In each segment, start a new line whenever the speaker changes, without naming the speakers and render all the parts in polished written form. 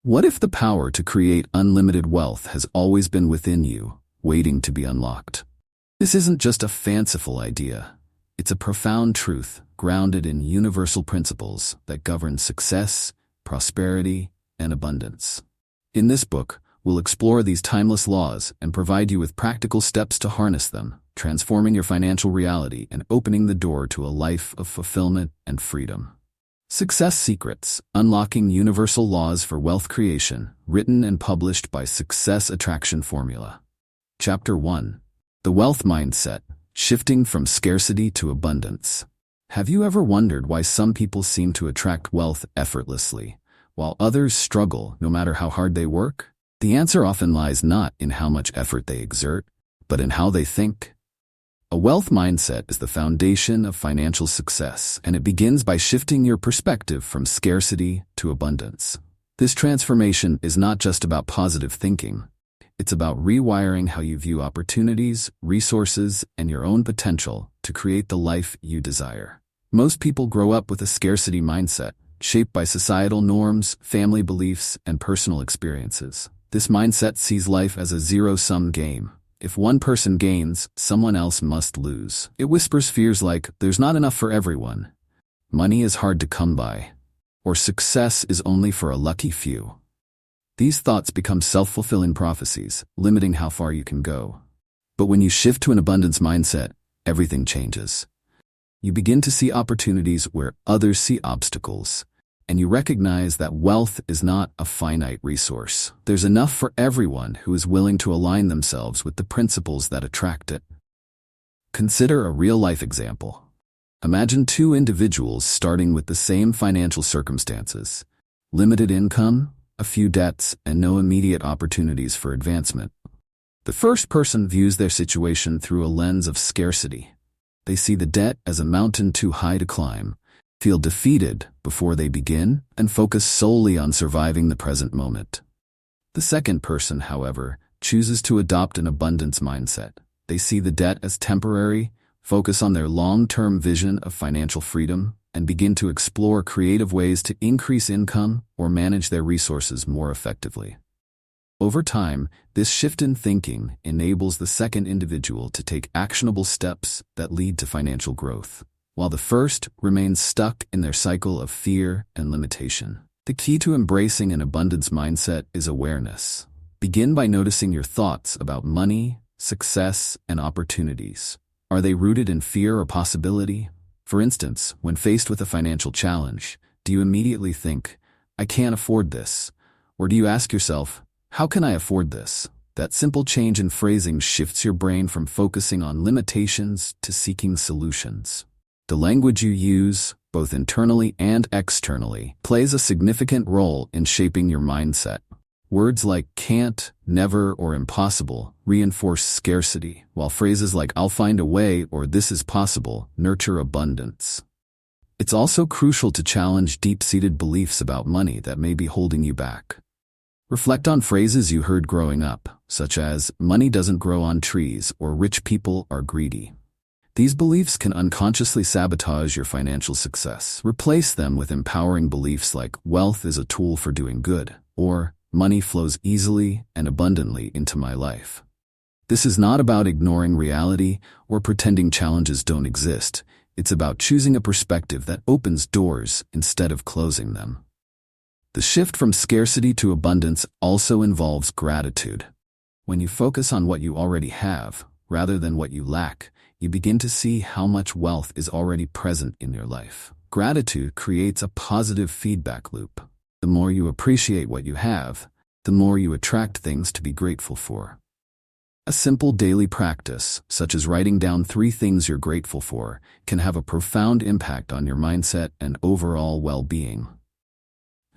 What if the power to create unlimited wealth has always been within you, waiting to be unlocked? This isn't just a fanciful idea. It's a profound truth grounded in universal principles that govern success, prosperity, and abundance. In this book, we'll explore these timeless laws and provide you with practical steps to harness them, transforming your financial reality and opening the door to a life of fulfillment and freedom. Success Secrets: Unlocking Universal Laws for Wealth Creation, written and published by Success Attraction Formula. Chapter 1. The Wealth Mindset: Shifting from Scarcity to Abundance. Have you ever wondered why some people seem to attract wealth effortlessly, while others struggle no matter how hard they work? The answer often lies not in how much effort they exert, but in how they think. A wealth mindset is the foundation of financial success, and it begins by shifting your perspective from scarcity to abundance. This transformation is not just about positive thinking. It's about rewiring how you view opportunities, resources, and your own potential to create the life you desire. Most people grow up with a scarcity mindset, shaped by societal norms, family beliefs, and personal experiences. This mindset sees life as a zero-sum game. If one person gains, someone else must lose. It whispers fears like, there's not enough for everyone, money is hard to come by, or success is only for a lucky few. These thoughts become self-fulfilling prophecies, limiting how far you can go. But when you shift to an abundance mindset, everything changes. You begin to see opportunities where others see obstacles, and you recognize that wealth is not a finite resource. There's enough for everyone who is willing to align themselves with the principles that attract it. Consider a real-life example. Imagine two individuals starting with the same financial circumstances: limited income, a few debts, and no immediate opportunities for advancement. The first person views their situation through a lens of scarcity. They see the debt as a mountain too high to climb, feel defeated before they begin, and focus solely on surviving the present moment. The second person, however, chooses to adopt an abundance mindset. They see the debt as temporary, focus on their long-term vision of financial freedom, and begin to explore creative ways to increase income or manage their resources more effectively. Over time, this shift in thinking enables the second individual to take actionable steps that lead to financial growth, while the first remains stuck in their cycle of fear and limitation. The key to embracing an abundance mindset is awareness. Begin by noticing your thoughts about money, success, and opportunities. Are they rooted in fear or possibility? For instance, when faced with a financial challenge, do you immediately think, "I can't afford this"? Or do you ask yourself, "How can I afford this?" That simple change in phrasing shifts your brain from focusing on limitations to seeking solutions. The language you use, both internally and externally, plays a significant role in shaping your mindset. Words like can't, never, or impossible reinforce scarcity, while phrases like I'll find a way or this is possible nurture abundance. It's also crucial to challenge deep-seated beliefs about money that may be holding you back. Reflect on phrases you heard growing up, such as money doesn't grow on trees or rich people are greedy. These beliefs can unconsciously sabotage your financial success. Replace them with empowering beliefs like wealth is a tool for doing good, or money flows easily and abundantly into my life. This is not about ignoring reality or pretending challenges don't exist. It's about choosing a perspective that opens doors instead of closing them. The shift from scarcity to abundance also involves gratitude. When you focus on what you already have, rather than what you lack, you begin to see how much wealth is already present in your life. Gratitude creates a positive feedback loop. The more you appreciate what you have, the more you attract things to be grateful for. A simple daily practice, such as writing down 3 things you're grateful for, can have a profound impact on your mindset and overall well-being.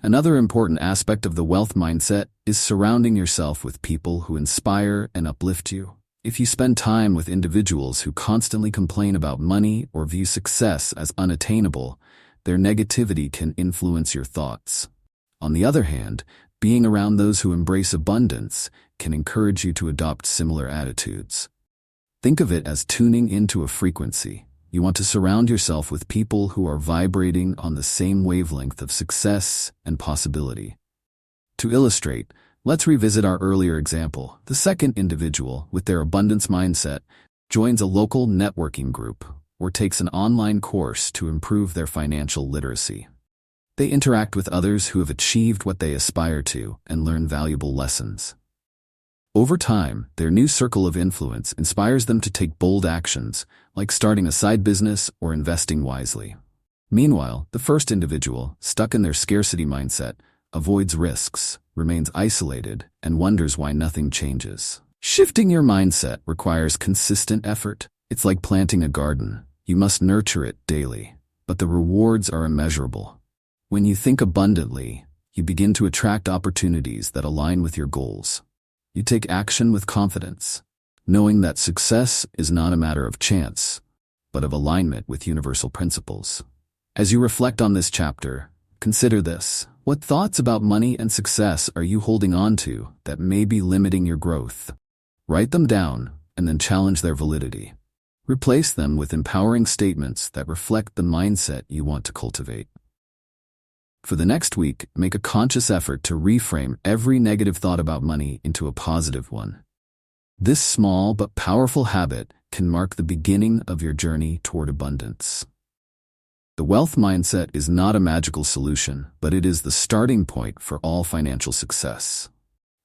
Another important aspect of the wealth mindset is surrounding yourself with people who inspire and uplift you. If you spend time with individuals who constantly complain about money or view success as unattainable, their negativity can influence your thoughts. On the other hand, being around those who embrace abundance can encourage you to adopt similar attitudes. Think of it as tuning into a frequency. You want to surround yourself with people who are vibrating on the same wavelength of success and possibility. To illustrate, let's revisit our earlier example. The second individual, with their abundance mindset, joins a local networking group or takes an online course to improve their financial literacy. They interact with others who have achieved what they aspire to and learn valuable lessons. Over time, their new circle of influence inspires them to take bold actions, like starting a side business or investing wisely. Meanwhile, the first individual, stuck in their scarcity mindset, avoids risks, remains isolated, and wonders why nothing changes. Shifting your mindset requires consistent effort. It's like planting a garden. You must nurture it daily, but the rewards are immeasurable. When you think abundantly, you begin to attract opportunities that align with your goals. You take action with confidence, knowing that success is not a matter of chance, but of alignment with universal principles. As you reflect on this chapter, consider this. What thoughts about money and success are you holding on to that may be limiting your growth? Write them down and then challenge their validity. Replace them with empowering statements that reflect the mindset you want to cultivate. For the next week, make a conscious effort to reframe every negative thought about money into a positive one. This small but powerful habit can mark the beginning of your journey toward abundance. The wealth mindset is not a magical solution, but it is the starting point for all financial success.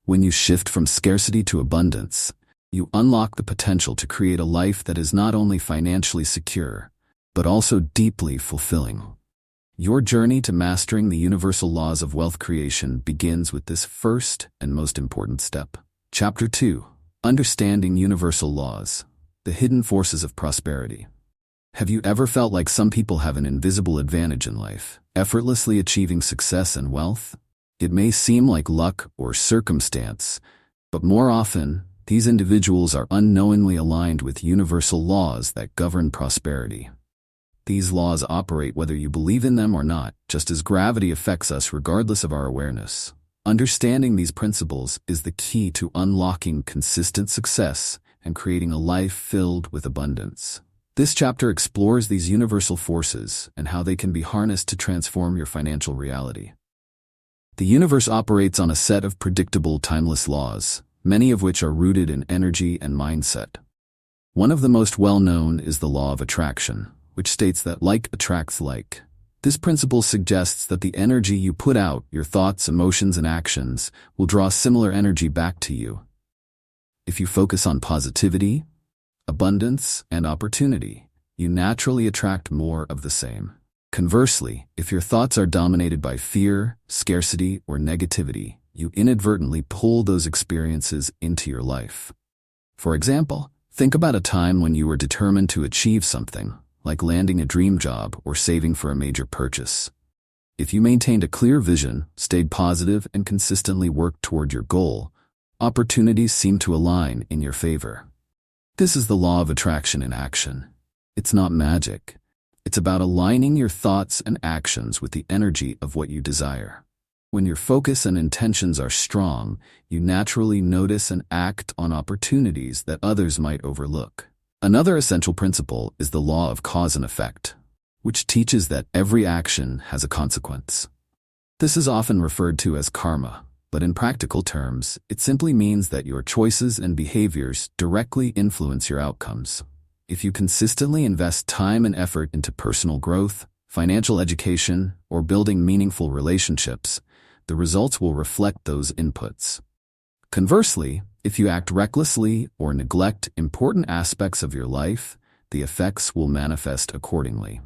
When you shift from scarcity to abundance, you unlock the potential to create a life that is not only financially secure, but also deeply fulfilling. Your journey to mastering the universal laws of wealth creation begins with this first and most important step. Chapter 2. Understanding Universal Laws, the Hidden Forces of Prosperity. Have you ever felt like some people have an invisible advantage in life, effortlessly achieving success and wealth? It may seem like luck or circumstance, but more often, these individuals are unknowingly aligned with universal laws that govern prosperity. These laws operate whether you believe in them or not, just as gravity affects us regardless of our awareness. Understanding these principles is the key to unlocking consistent success and creating a life filled with abundance. This chapter explores these universal forces and how they can be harnessed to transform your financial reality. The universe operates on a set of predictable, timeless laws, many of which are rooted in energy and mindset. One of the most well-known is the law of attraction, which states that like attracts like. This principle suggests that the energy you put out, your thoughts, emotions, and actions, will draw similar energy back to you. If you focus on positivity, abundance, and opportunity, you naturally attract more of the same. Conversely, if your thoughts are dominated by fear, scarcity, or negativity, you inadvertently pull those experiences into your life. For example, think about a time when you were determined to achieve something, like landing a dream job or saving for a major purchase. If you maintained a clear vision, stayed positive, and consistently worked toward your goal, opportunities seem to align in your favor. This is the law of attraction in action. It's not magic. It's about aligning your thoughts and actions with the energy of what you desire. When your focus and intentions are strong, you naturally notice and act on opportunities that others might overlook. Another essential principle is the law of cause and effect, which teaches that every action has a consequence. This is often referred to as karma, but in practical terms, it simply means that your choices and behaviors directly influence your outcomes. If you consistently invest time and effort into personal growth, financial education, or building meaningful relationships, the results will reflect those inputs. Conversely, if you act recklessly or neglect important aspects of your life, the effects will manifest accordingly.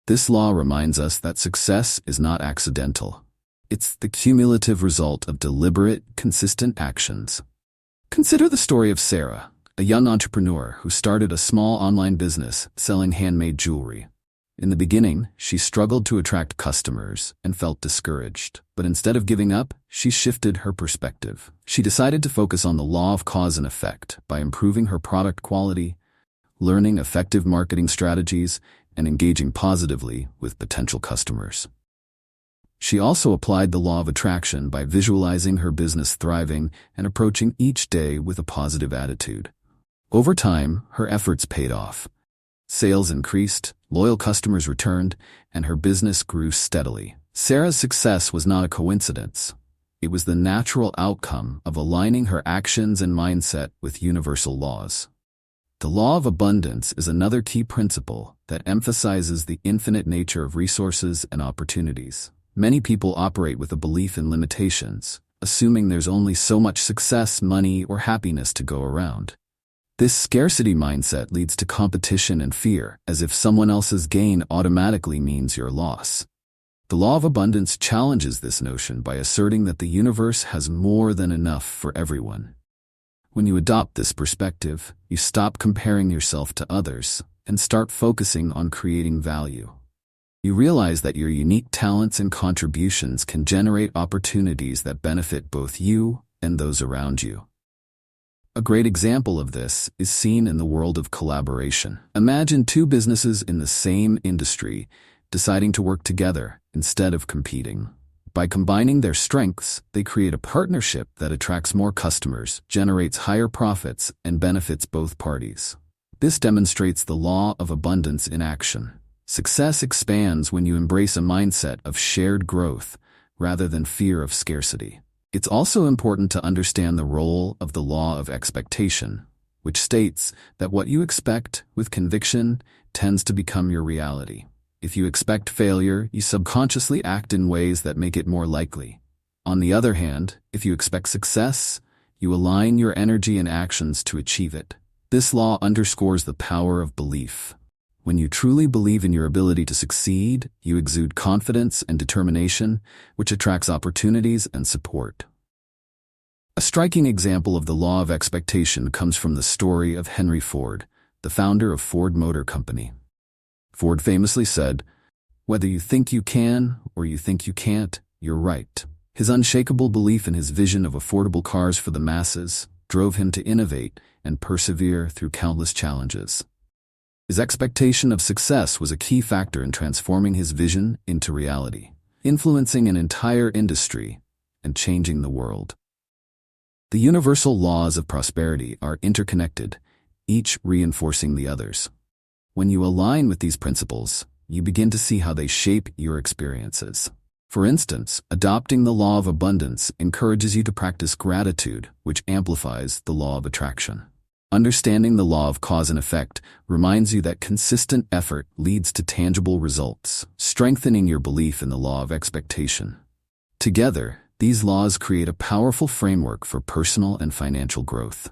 This law reminds us that success is not accidental. It's the cumulative result of deliberate, consistent actions. Consider the story of Sarah, a young entrepreneur who started a small online business selling handmade jewelry. In the beginning, she struggled to attract customers and felt discouraged. But instead of giving up, she shifted her perspective. She decided to focus on the law of cause and effect by improving her product quality, learning effective marketing strategies, and engaging positively with potential customers. She also applied the law of attraction by visualizing her business thriving and approaching each day with a positive attitude. Over time, her efforts paid off. Sales increased, loyal customers returned, and her business grew steadily. Sarah's success was not a coincidence. It was the natural outcome of aligning her actions and mindset with universal laws. The law of abundance is another key principle that emphasizes the infinite nature of resources and opportunities. Many people operate with a belief in limitations, assuming there's only so much success, money, or happiness to go around. This scarcity mindset leads to competition and fear, as if someone else's gain automatically means your loss. The law of abundance challenges this notion by asserting that the universe has more than enough for everyone. When you adopt this perspective, you stop comparing yourself to others and start focusing on creating value. You realize that your unique talents and contributions can generate opportunities that benefit both you and those around you. A great example of this is seen in the world of collaboration. Imagine two businesses in the same industry deciding to work together instead of competing. By combining their strengths, they create a partnership that attracts more customers, generates higher profits, and benefits both parties. This demonstrates the law of abundance in action. Success expands when you embrace a mindset of shared growth rather than fear of scarcity. It's also important to understand the role of the law of expectation, which states that what you expect with conviction tends to become your reality. If you expect failure, you subconsciously act in ways that make it more likely. On the other hand, if you expect success, you align your energy and actions to achieve it. This law underscores the power of belief. When you truly believe in your ability to succeed, you exude confidence and determination, which attracts opportunities and support. A striking example of the law of expectation comes from the story of Henry Ford, the founder of Ford Motor Company. Ford famously said, "Whether you think you can or you think you can't, you're right." His unshakable belief in his vision of affordable cars for the masses drove him to innovate and persevere through countless challenges. His expectation of success was a key factor in transforming his vision into reality, influencing an entire industry and changing the world. The universal laws of prosperity are interconnected, each reinforcing the others. When you align with these principles, you begin to see how they shape your experiences. For instance, adopting the law of abundance encourages you to practice gratitude, which amplifies the law of attraction. Understanding the law of cause and effect reminds you that consistent effort leads to tangible results, strengthening your belief in the law of expectation. Together, these laws create a powerful framework for personal and financial growth.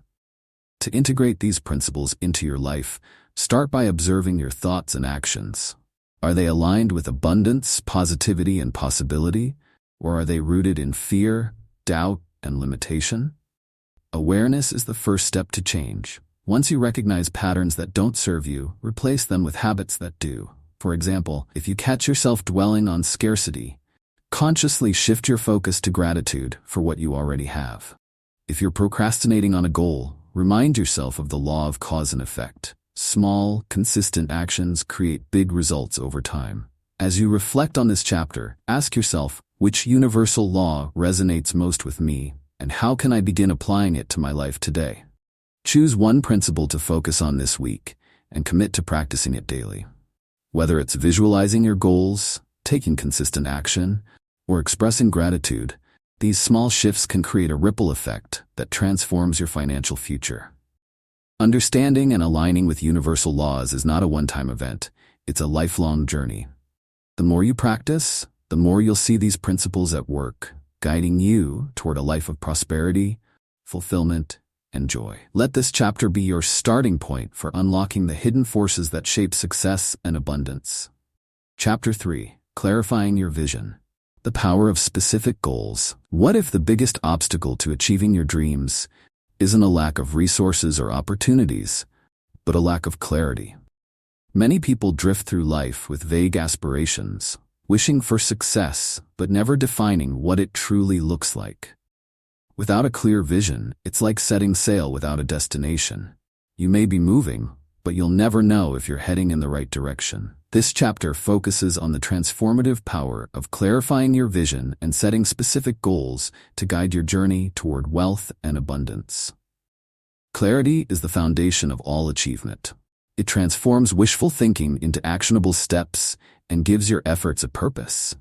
To integrate these principles into your life, start by observing your thoughts and actions. Are they aligned with abundance, positivity, and possibility, or are they rooted in fear, doubt, and limitation? Awareness is the first step to change. Once you recognize patterns that don't serve you, replace them with habits that do. For example, if you catch yourself dwelling on scarcity, consciously shift your focus to gratitude for what you already have. If you're procrastinating on a goal, remind yourself of the law of cause and effect. Small, consistent actions create big results over time. As you reflect on this chapter, ask yourself, which universal law resonates most with me, and how can I begin applying it to my life today? Choose one principle to focus on this week, and commit to practicing it daily. Whether it's visualizing your goals, taking consistent action, or expressing gratitude, these small shifts can create a ripple effect that transforms your financial future. Understanding and aligning with universal laws is not a one-time event, it's a lifelong journey. The more you practice, the more you'll see these principles at work, guiding you toward a life of prosperity, fulfillment, and joy. Let this chapter be your starting point for unlocking the hidden forces that shape success and abundance. Chapter 3. Clarifying your vision. The power of specific goals. What if the biggest obstacle to achieving your dreams isn't a lack of resources or opportunities, but a lack of clarity? Many people drift through life with vague aspirations, wishing for success, but never defining what it truly looks like. Without a clear vision, it's like setting sail without a destination. You may be moving, but you'll never know if you're heading in the right direction. This chapter focuses on the transformative power of clarifying your vision and setting specific goals to guide your journey toward wealth and abundance. Clarity is the foundation of all achievement. It transforms wishful thinking into actionable steps and gives your efforts a purpose.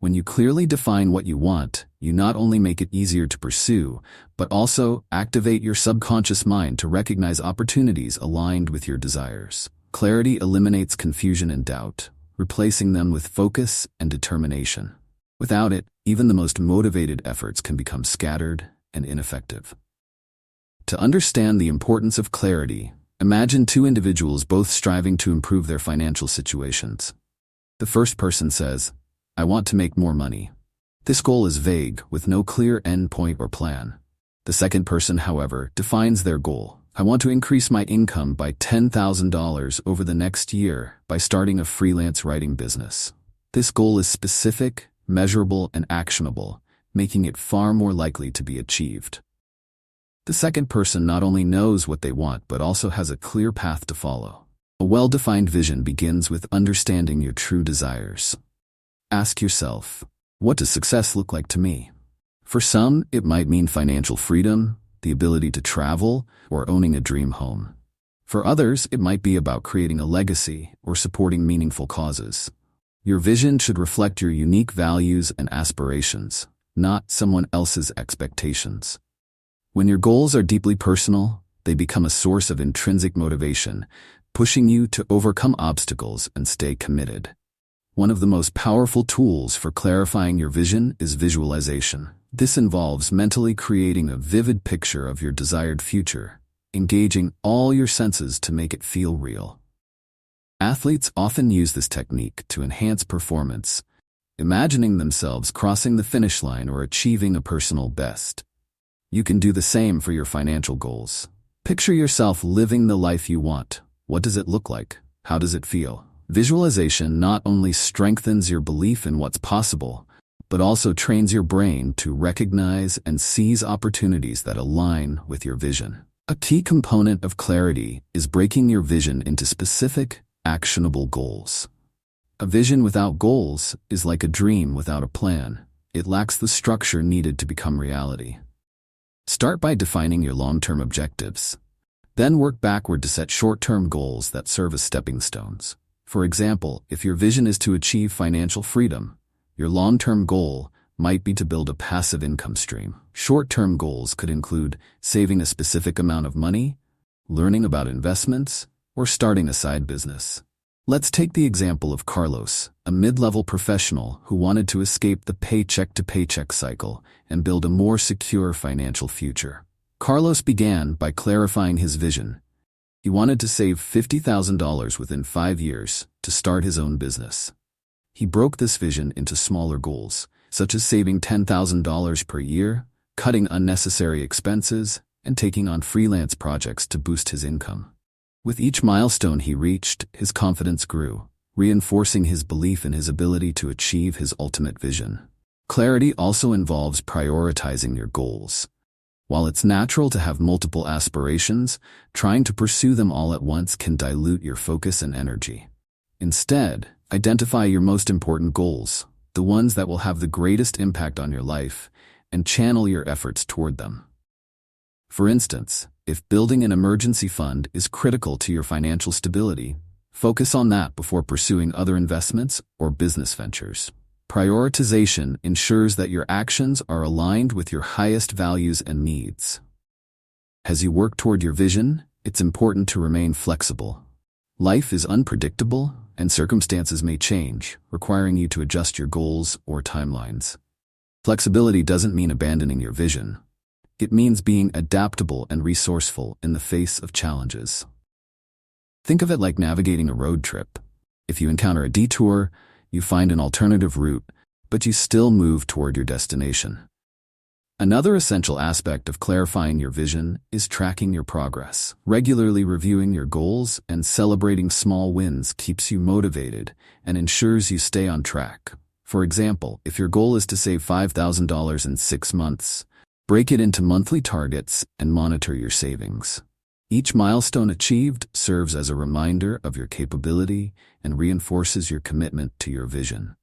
When you clearly define what you want, you not only make it easier to pursue, but also activate your subconscious mind to recognize opportunities aligned with your desires. Clarity eliminates confusion and doubt, replacing them with focus and determination. Without it, even the most motivated efforts can become scattered and ineffective. To understand the importance of clarity, imagine two individuals both striving to improve their financial situations. The first person says, "I want to make more money." This goal is vague, with no clear endpoint or plan. The second person, however, defines their goal. "I want to increase my income by $10,000 over the next year by starting a freelance writing business." This goal is specific, measurable, and actionable, making it far more likely to be achieved. The second person not only knows what they want but also has a clear path to follow. A well-defined vision begins with understanding your true desires. Ask yourself, what does success look like to me? For some, it might mean financial freedom, the ability to travel, or owning a dream home. For others, it might be about creating a legacy or supporting meaningful causes. Your vision should reflect your unique values and aspirations, not someone else's expectations. When your goals are deeply personal, they become a source of intrinsic motivation, pushing you to overcome obstacles and stay committed. One of the most powerful tools for clarifying your vision is visualization. This involves mentally creating a vivid picture of your desired future, engaging all your senses to make it feel real. Athletes often use this technique to enhance performance, imagining themselves crossing the finish line or achieving a personal best. You can do the same for your financial goals. Picture yourself living the life you want. What does it look like? How does it feel? Visualization not only strengthens your belief in what's possible, but also trains your brain to recognize and seize opportunities that align with your vision. A key component of clarity is breaking your vision into specific, actionable goals. A vision without goals is like a dream without a plan. It lacks the structure needed to become reality. Start by defining your long-term objectives. Then work backward to set short-term goals that serve as stepping stones. For example, if your vision is to achieve financial freedom, your long-term goal might be to build a passive income stream. Short-term goals could include saving a specific amount of money, learning about investments, or starting a side business. Let's take the example of Carlos, a mid-level professional who wanted to escape the paycheck-to-paycheck cycle and build a more secure financial future. Carlos began by clarifying his vision. He wanted to save $50,000 within 5 years to start his own business. He broke this vision into smaller goals, such as saving $10,000 per year, cutting unnecessary expenses, and taking on freelance projects to boost his income. With each milestone he reached, his confidence grew, reinforcing his belief in his ability to achieve his ultimate vision. Clarity also involves prioritizing your goals. While it's natural to have multiple aspirations, trying to pursue them all at once can dilute your focus and energy. Instead, identify your most important goals, the ones that will have the greatest impact on your life, and channel your efforts toward them. For instance, if building an emergency fund is critical to your financial stability, focus on that before pursuing other investments or business ventures. Prioritization ensures that your actions are aligned with your highest values and needs. As you work toward your vision, it's important to remain flexible. Life is unpredictable, and circumstances may change, requiring you to adjust your goals or timelines. Flexibility doesn't mean abandoning your vision. It means being adaptable and resourceful in the face of challenges. Think of it like navigating a road trip. If you encounter a detour, you find an alternative route, but you still move toward your destination. Another essential aspect of clarifying your vision is tracking your progress. Regularly reviewing your goals and celebrating small wins keeps you motivated and ensures you stay on track. For example, if your goal is to save $5,000 in 6 months, break it into monthly targets and monitor your savings. Each milestone achieved serves as a reminder of your capability and reinforces your commitment to your vision.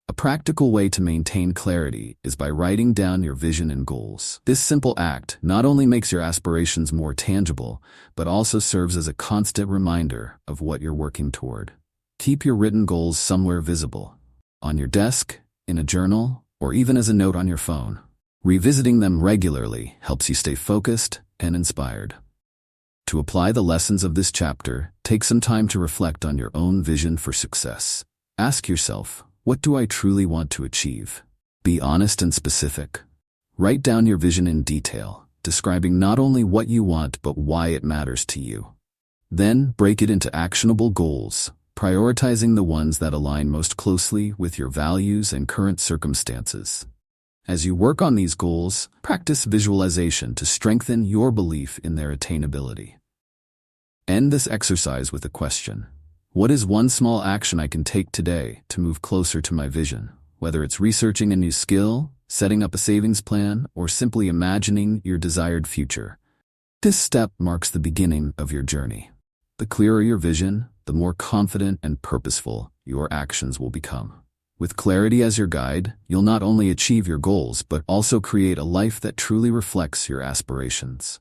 A practical way to maintain clarity is by writing down your vision and goals. This simple act not only makes your aspirations more tangible, but also serves as a constant reminder of what you're working toward. Keep your written goals somewhere visible, on your desk, in a journal, or even as a note on your phone. Revisiting them regularly helps you stay focused and inspired. To apply the lessons of this chapter, take some time to reflect on your own vision for success. Ask yourself, what do I truly want to achieve? Be honest and specific. Write down your vision in detail, describing not only what you want but why it matters to you. Then break it into actionable goals, prioritizing the ones that align most closely with your values and current circumstances. As you work on these goals, practice visualization to strengthen your belief in their attainability. End this exercise with a question. What is one small action I can take today to move closer to my vision? Whether it's researching a new skill, setting up a savings plan, or simply imagining your desired future. This step marks the beginning of your journey. The clearer your vision, the more confident and purposeful your actions will become. With clarity as your guide, you'll not only achieve your goals but also create a life that truly reflects your aspirations.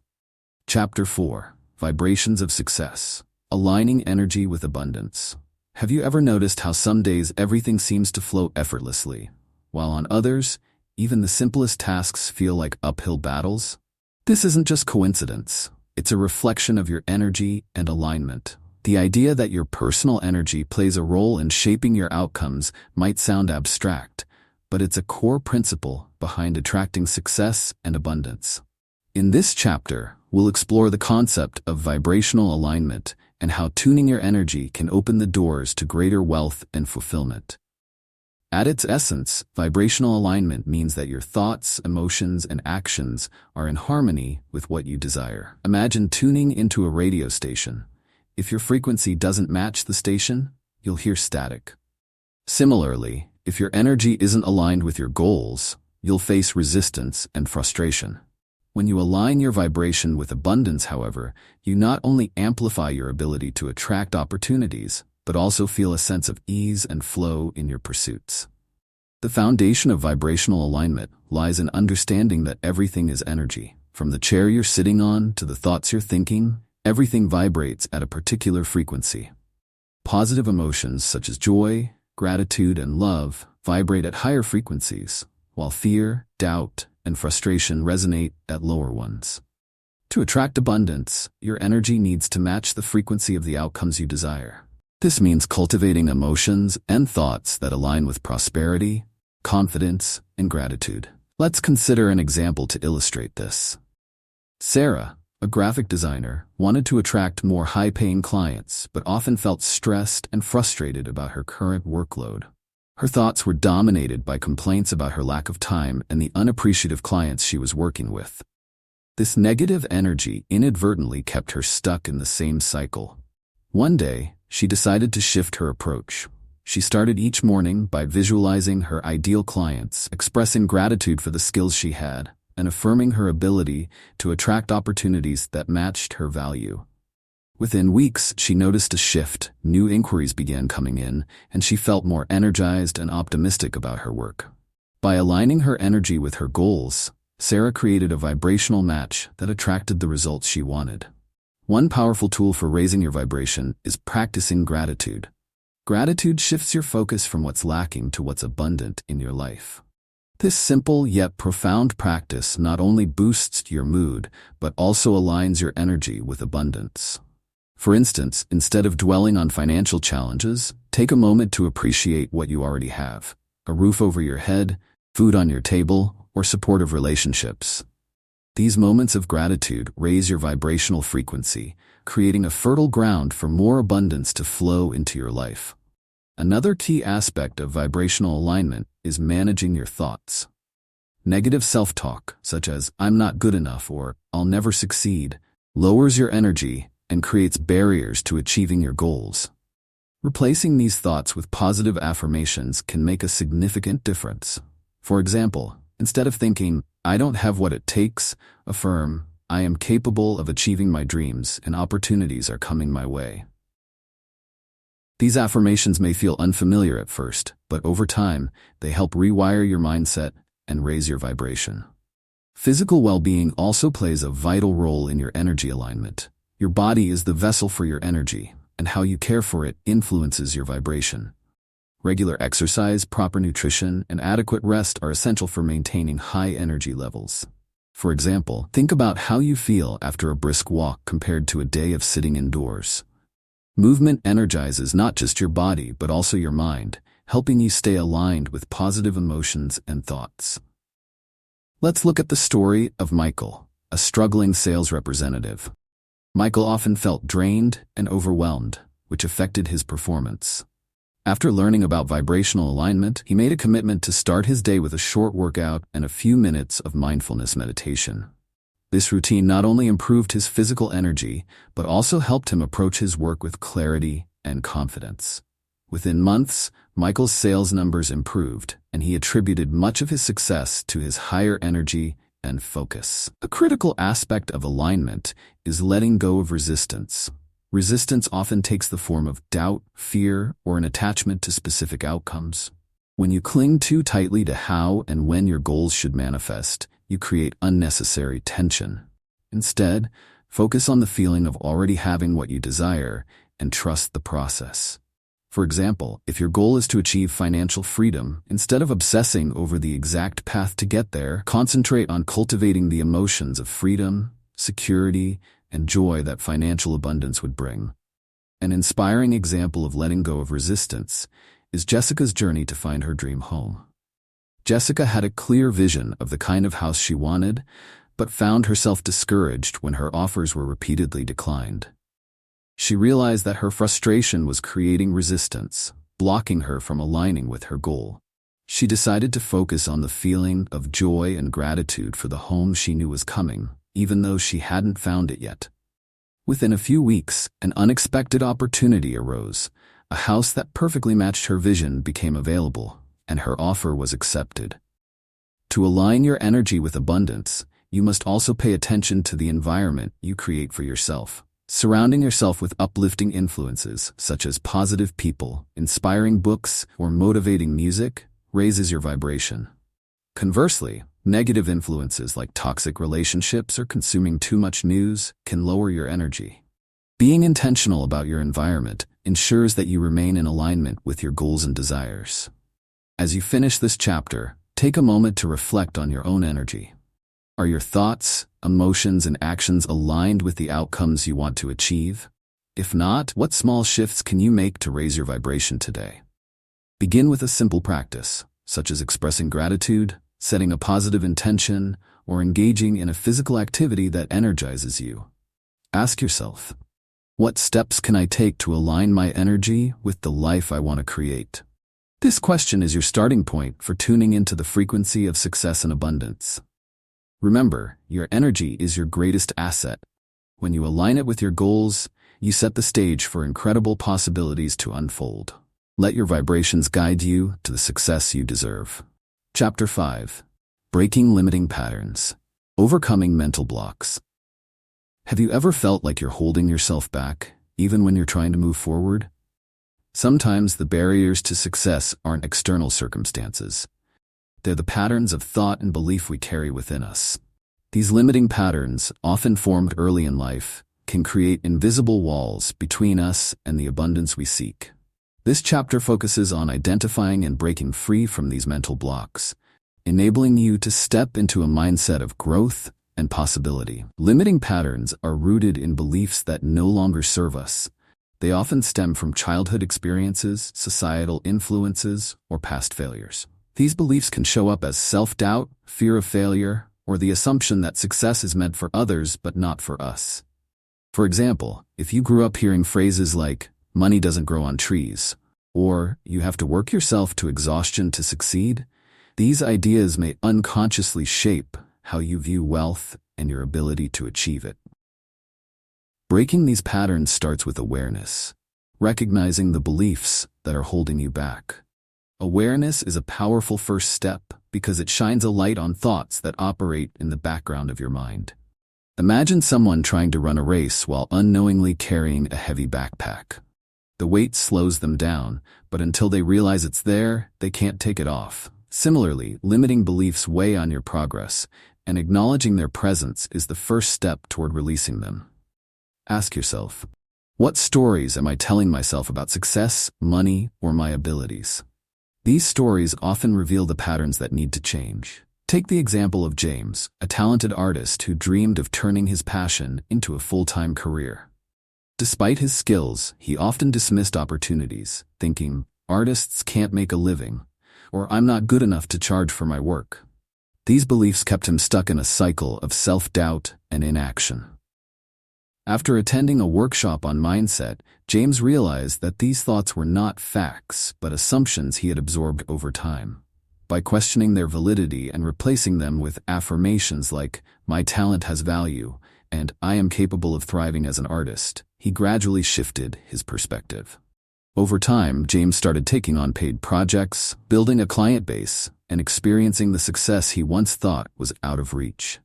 Chapter 4. Vibrations of Success. Aligning energy with abundance. Have you ever noticed how some days everything seems to flow effortlessly, while on others, even the simplest tasks feel like uphill battles? This isn't just coincidence. It's a reflection of your energy and alignment. The idea that your personal energy plays a role in shaping your outcomes might sound abstract, but it's a core principle behind attracting success and abundance. In this chapter, we'll explore the concept of vibrational alignment and how tuning your energy can open the doors to greater wealth and fulfillment. At its essence, vibrational alignment means that your thoughts, emotions, and actions are in harmony with what you desire. Imagine tuning into a radio station. If your frequency doesn't match the station, you'll hear static. Similarly, if your energy isn't aligned with your goals, you'll face resistance and frustration. When you align your vibration with abundance, however, you not only amplify your ability to attract opportunities, but also feel a sense of ease and flow in your pursuits. The foundation of vibrational alignment lies in understanding that everything is energy. From the chair you're sitting on to the thoughts you're thinking, everything vibrates at a particular frequency. Positive emotions such as joy, gratitude, and love vibrate at higher frequencies, while fear, doubt, and frustration resonate at lower ones. To attract abundance, your energy needs to match the frequency of the outcomes you desire. This means cultivating emotions and thoughts that align with prosperity, confidence, and gratitude. Let's consider an example to illustrate this. Sarah, a graphic designer, wanted to attract more high-paying clients, but often felt stressed and frustrated about her current workload. Her thoughts were dominated by complaints about her lack of time and the unappreciative clients she was working with. This negative energy inadvertently kept her stuck in the same cycle. One day, she decided to shift her approach. She started each morning by visualizing her ideal clients, expressing gratitude for the skills she had, and affirming her ability to attract opportunities that matched her value. Within weeks, she noticed a shift. New inquiries began coming in, and she felt more energized and optimistic about her work. By aligning her energy with her goals, Sarah created a vibrational match that attracted the results she wanted. One powerful tool for raising your vibration is practicing gratitude. Gratitude shifts your focus from what's lacking to what's abundant in your life. This simple yet profound practice not only boosts your mood, but also aligns your energy with abundance. For instance, instead of dwelling on financial challenges, take a moment to appreciate what you already have: a roof over your head, food on your table, or supportive relationships. These moments of gratitude raise your vibrational frequency, creating a fertile ground for more abundance to flow into your life. Another key aspect of vibrational alignment is managing your thoughts. Negative self-talk, such as "I'm not good enough" or "I'll never succeed," lowers your energy and creates barriers to achieving your goals. Replacing these thoughts with positive affirmations can make a significant difference. For example, instead of thinking, "I don't have what it takes," affirm, "I am capable of achieving my dreams and opportunities are coming my way." These affirmations may feel unfamiliar at first, but over time, they help rewire your mindset and raise your vibration. Physical well-being also plays a vital role in your energy alignment. Your body is the vessel for your energy, and how you care for it influences your vibration. Regular exercise, proper nutrition, and adequate rest are essential for maintaining high energy levels. For example, think about how you feel after a brisk walk compared to a day of sitting indoors. Movement energizes not just your body but also your mind, helping you stay aligned with positive emotions and thoughts. Let's look at the story of Michael, a struggling sales representative. Michael often felt drained and overwhelmed, which affected his performance. After learning about vibrational alignment, he made a commitment to start his day with a short workout and a few minutes of mindfulness meditation. This routine not only improved his physical energy, but also helped him approach his work with clarity and confidence. Within months, Michael's sales numbers improved, and he attributed much of his success to his higher energy and focus. A critical aspect of alignment is letting go of resistance. Resistance often takes the form of doubt, fear, or an attachment to specific outcomes. When you cling too tightly to how and when your goals should manifest, you create unnecessary tension. Instead, focus on the feeling of already having what you desire and trust the process. For example, if your goal is to achieve financial freedom, instead of obsessing over the exact path to get there, concentrate on cultivating the emotions of freedom, security, and joy that financial abundance would bring. An inspiring example of letting go of resistance is Jessica's journey to find her dream home. Jessica had a clear vision of the kind of house she wanted, but found herself discouraged when her offers were repeatedly declined. She realized that her frustration was creating resistance, blocking her from aligning with her goal. She decided to focus on the feeling of joy and gratitude for the home she knew was coming, even though she hadn't found it yet. Within a few weeks, an unexpected opportunity arose. A house that perfectly matched her vision became available, and her offer was accepted. To align your energy with abundance, you must also pay attention to the environment you create for yourself. Surrounding yourself with uplifting influences, such as positive people, inspiring books, or motivating music, raises your vibration. Conversely, negative influences like toxic relationships or consuming too much news can lower your energy. Being intentional about your environment ensures that you remain in alignment with your goals and desires. As you finish this chapter, take a moment to reflect on your own energy. Are your thoughts, emotions, and actions aligned with the outcomes you want to achieve? If not, what small shifts can you make to raise your vibration today? Begin with a simple practice, such as expressing gratitude, setting a positive intention, or engaging in a physical activity that energizes you. Ask yourself, what steps can I take to align my energy with the life I want to create? This question is your starting point for tuning into the frequency of success and abundance. Remember, your energy is your greatest asset. When you align it with your goals, you set the stage for incredible possibilities to unfold. Let your vibrations guide you to the success you deserve. Chapter 5. Breaking Limiting Patterns. Overcoming Mental Blocks. Have you ever felt like you're holding yourself back, even when you're trying to move forward? Sometimes the barriers to success aren't external circumstances. They're the patterns of thought and belief we carry within us. These limiting patterns, often formed early in life, can create invisible walls between us and the abundance we seek. This chapter focuses on identifying and breaking free from these mental blocks, enabling you to step into a mindset of growth and possibility. Limiting patterns are rooted in beliefs that no longer serve us. They often stem from childhood experiences, societal influences, or past failures. These beliefs can show up as self-doubt, fear of failure, or the assumption that success is meant for others but not for us. For example, if you grew up hearing phrases like, "money doesn't grow on trees," or "you have to work yourself to exhaustion to succeed," these ideas may unconsciously shape how you view wealth and your ability to achieve it. Breaking these patterns starts with awareness, recognizing the beliefs that are holding you back. Awareness is a powerful first step because it shines a light on thoughts that operate in the background of your mind. Imagine someone trying to run a race while unknowingly carrying a heavy backpack. The weight slows them down, but until they realize it's there, they can't take it off. Similarly, limiting beliefs weigh on your progress, and acknowledging their presence is the first step toward releasing them. Ask yourself, what stories am I telling myself about success, money, or my abilities? These stories often reveal the patterns that need to change. Take the example of James, a talented artist who dreamed of turning his passion into a full-time career. Despite his skills, he often dismissed opportunities, thinking, "Artists can't make a living," or "I'm not good enough to charge for my work." These beliefs kept him stuck in a cycle of self-doubt and inaction. After attending a workshop on mindset, James realized that these thoughts were not facts, but assumptions he had absorbed over time. By questioning their validity and replacing them with affirmations like, "My talent has value," and "I am capable of thriving as an artist," he gradually shifted his perspective. Over time, James started taking on paid projects, building a client base, and experiencing the success he once thought was out of reach.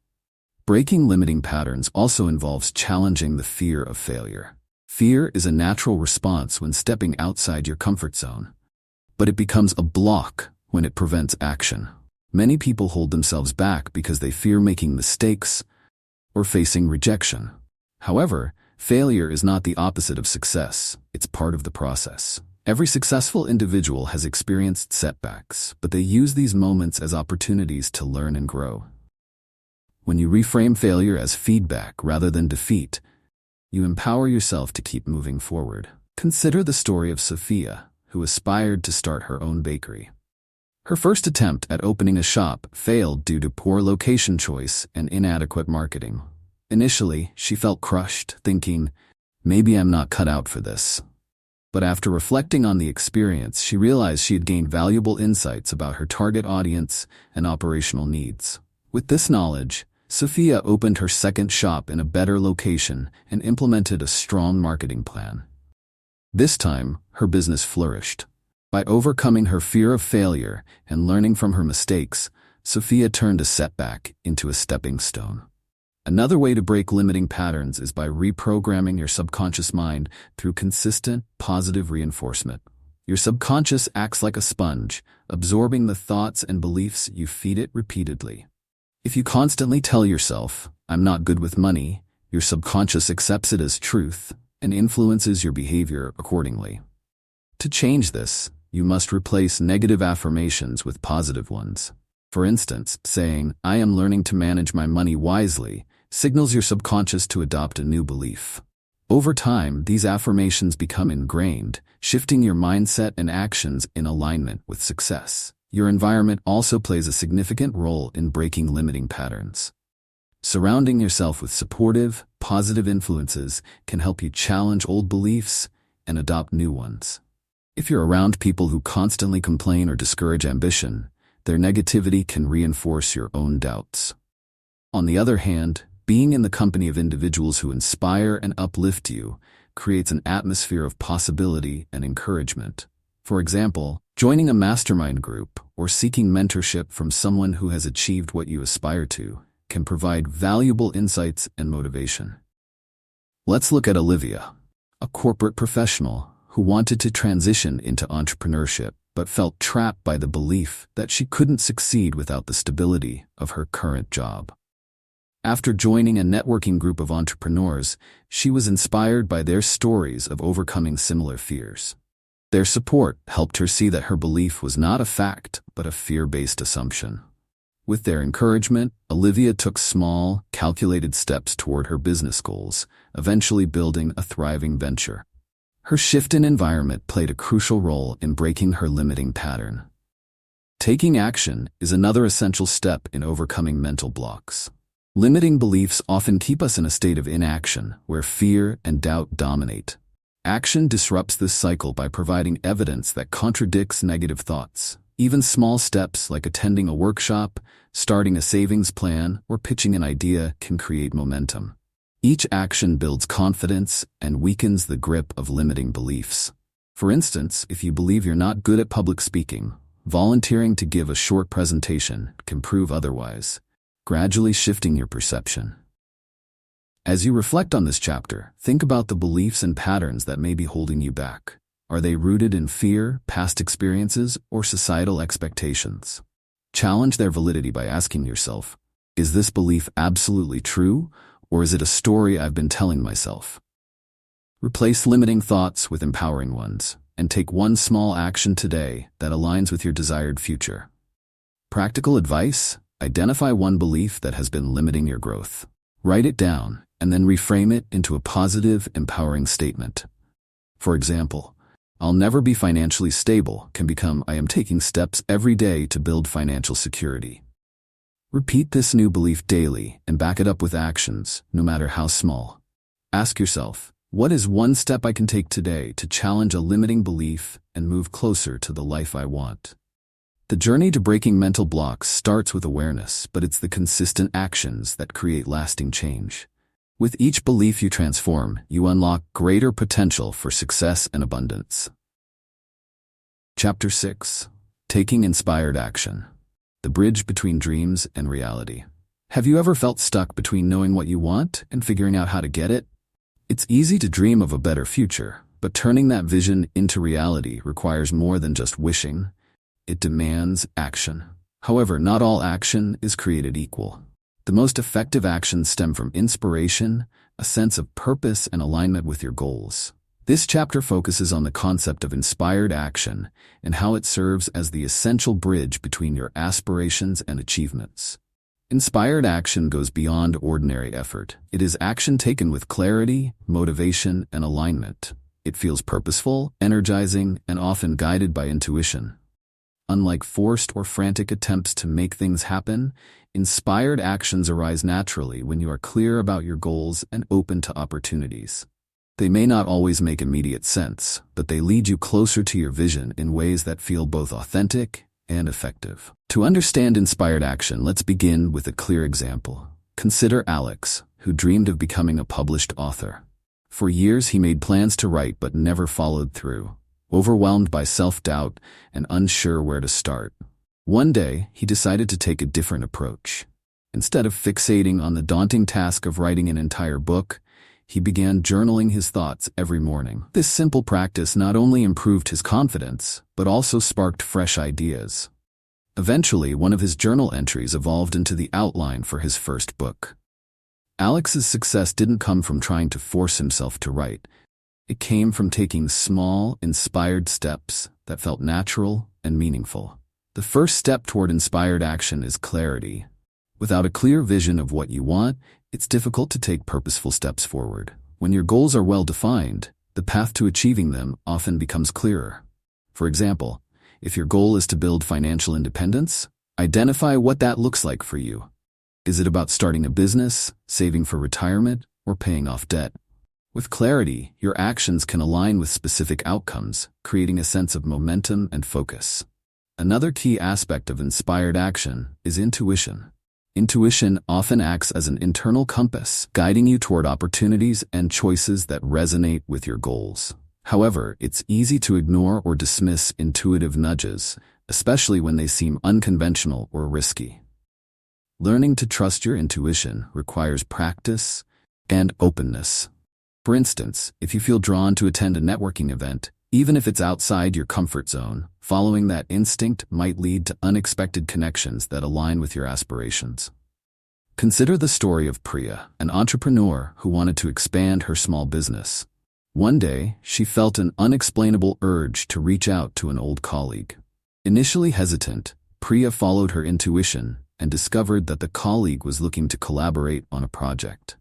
Breaking limiting patterns also involves challenging the fear of failure. Fear is a natural response when stepping outside your comfort zone, but it becomes a block when it prevents action. Many people hold themselves back because they fear making mistakes or facing rejection. However, failure is not the opposite of success, it's part of the process. Every successful individual has experienced setbacks, but they use these moments as opportunities to learn and grow. When you reframe failure as feedback rather than defeat, you empower yourself to keep moving forward. Consider the story of Sophia, who aspired to start her own bakery. Her first attempt at opening a shop failed due to poor location choice and inadequate marketing. Initially, she felt crushed, thinking, "Maybe I'm not cut out for this." But after reflecting on the experience, she realized she had gained valuable insights about her target audience and operational needs. With this knowledge, Sophia opened her second shop in a better location and implemented a strong marketing plan. This time, her business flourished. By overcoming her fear of failure and learning from her mistakes, Sophia turned a setback into a stepping stone. Another way to break limiting patterns is by reprogramming your subconscious mind through consistent, positive reinforcement. Your subconscious acts like a sponge, absorbing the thoughts and beliefs you feed it repeatedly. If you constantly tell yourself, "I'm not good with money," your subconscious accepts it as truth and influences your behavior accordingly. To change this, you must replace negative affirmations with positive ones. For instance, saying, "I am learning to manage my money wisely," signals your subconscious to adopt a new belief. Over time, these affirmations become ingrained, shifting your mindset and actions in alignment with success. Your environment also plays a significant role in breaking limiting patterns. Surrounding yourself with supportive, positive influences can help you challenge old beliefs and adopt new ones. If you're around people who constantly complain or discourage ambition, their negativity can reinforce your own doubts. On the other hand, being in the company of individuals who inspire and uplift you creates an atmosphere of possibility and encouragement. For example, joining a mastermind group or seeking mentorship from someone who has achieved what you aspire to can provide valuable insights and motivation. Let's look at Olivia, a corporate professional who wanted to transition into entrepreneurship but felt trapped by the belief that she couldn't succeed without the stability of her current job. After joining a networking group of entrepreneurs, she was inspired by their stories of overcoming similar fears. Their support helped her see that her belief was not a fact, but a fear-based assumption. With their encouragement, Olivia took small, calculated steps toward her business goals, eventually building a thriving venture. Her shift in environment played a crucial role in breaking her limiting pattern. Taking action is another essential step in overcoming mental blocks. Limiting beliefs often keep us in a state of inaction, where fear and doubt dominate. Action disrupts this cycle by providing evidence that contradicts negative thoughts. Even small steps like attending a workshop, starting a savings plan, or pitching an idea can create momentum. Each action builds confidence and weakens the grip of limiting beliefs. For instance, if you believe you're not good at public speaking, volunteering to give a short presentation can prove otherwise, gradually shifting your perception. As you reflect on this chapter, think about the beliefs and patterns that may be holding you back. Are they rooted in fear, past experiences, or societal expectations? Challenge their validity by asking yourself, is this belief absolutely true, or is it a story I've been telling myself? Replace limiting thoughts with empowering ones. and take one small action today that aligns with your desired future. Practical advice: identify one belief that has been limiting your growth. Write it down, and then reframe it into a positive, empowering statement. For example, "I'll never be financially stable" can become "I am taking steps every day to build financial security." Repeat this new belief daily and back it up with actions, no matter how small. Ask yourself, what is one step I can take today to challenge a limiting belief and move closer to the life I want? The journey to breaking mental blocks starts with awareness, but it's the consistent actions that create lasting change. With each belief you transform, you unlock greater potential for success and abundance. Chapter 6. Taking Inspired Action. The bridge between dreams and reality. Have you ever felt stuck between knowing what you want and figuring out how to get it? It's easy to dream of a better future, but turning that vision into reality requires more than just wishing. It demands action. However, not all action is created equal. The most effective actions stem from inspiration, a sense of purpose, and alignment with your goals. This chapter focuses on the concept of inspired action and how it serves as the essential bridge between your aspirations and achievements. Inspired action goes beyond ordinary effort. It is action taken with clarity, motivation, and alignment. It feels purposeful, energizing, and often guided by intuition. Unlike forced or frantic attempts to make things happen, inspired actions arise naturally when you are clear about your goals and open to opportunities. They may not always make immediate sense, but they lead you closer to your vision in ways that feel both authentic and effective. To understand inspired action, let's begin with a clear example. Consider Alex, who dreamed of becoming a published author. For years he made plans to write but never followed through, overwhelmed by self-doubt and unsure where to start. One day, he decided to take a different approach. Instead of fixating on the daunting task of writing an entire book, he began journaling his thoughts every morning. This simple practice not only improved his confidence, but also sparked fresh ideas. Eventually, one of his journal entries evolved into the outline for his first book. Alex's success didn't come from trying to force himself to write. It came from taking small, inspired steps that felt natural and meaningful. The first step toward inspired action is clarity. Without a clear vision of what you want, it's difficult to take purposeful steps forward. When your goals are well defined, the path to achieving them often becomes clearer. For example, if your goal is to build financial independence, identify what that looks like for you. Is it about starting a business, saving for retirement, or paying off debt? With clarity, your actions can align with specific outcomes, creating a sense of momentum and focus. Another key aspect of inspired action is intuition. Intuition often acts as an internal compass, guiding you toward opportunities and choices that resonate with your goals. However, it's easy to ignore or dismiss intuitive nudges, especially when they seem unconventional or risky. Learning to trust your intuition requires practice and openness. For instance, if you feel drawn to attend a networking event, even if it's outside your comfort zone, following that instinct might lead to unexpected connections that align with your aspirations. Consider the story of Priya, an entrepreneur who wanted to expand her small business. One day, she felt an unexplainable urge to reach out to an old colleague. Initially hesitant, Priya followed her intuition and discovered that the colleague was looking to collaborate on a project.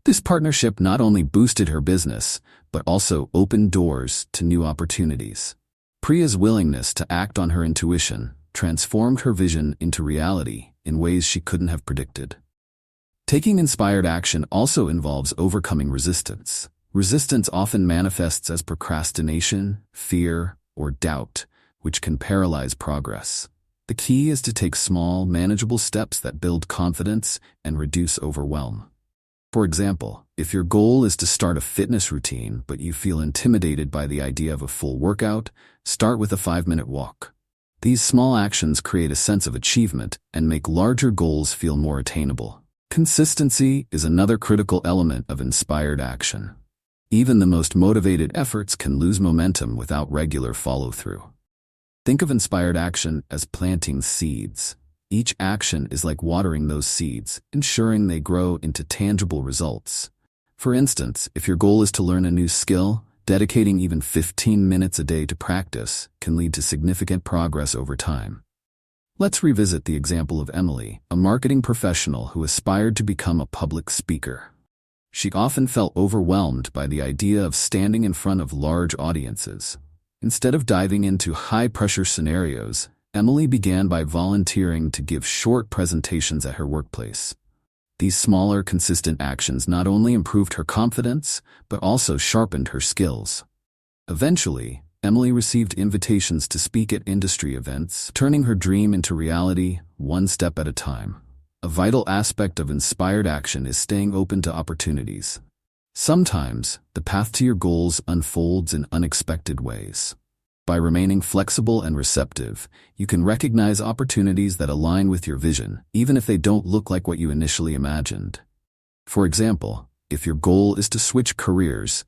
This partnership not only boosted her business, but also opened doors to new opportunities. Priya's willingness to act on her intuition transformed her vision into reality in ways she couldn't have predicted. Taking inspired action also involves overcoming resistance. Resistance often manifests as procrastination, fear, or doubt, which can paralyze progress. The key is to take small, manageable steps that build confidence and reduce overwhelm. For example, if your goal is to start a fitness routine but you feel intimidated by the idea of a full workout, start with a 5-minute walk. These small actions create a sense of achievement and make larger goals feel more attainable. Consistency is another critical element of inspired action. Even the most motivated efforts can lose momentum without regular follow-through. Think of inspired action as planting seeds. Each action is like watering those seeds, ensuring they grow into tangible results. For instance, if your goal is to learn a new skill, Dedicating even 15 minutes a day to practice can lead to significant progress over time. Let's revisit the example of Emily, a marketing professional who aspired to become a public speaker. She often felt overwhelmed by the idea of standing in front of large audiences. Instead of diving into high-pressure scenarios, Emily began by volunteering to give short presentations at her workplace. These smaller, consistent actions not only improved her confidence, but also sharpened her skills. Eventually, Emily received invitations to speak at industry events, turning her dream into reality one step at a time. A vital aspect of inspired action is staying open to opportunities. Sometimes, the path to your goals unfolds in unexpected ways. By remaining flexible and receptive, you can recognize opportunities that align with your vision, even if they don't look like what you initially imagined. For example, if your goal is to switch careers,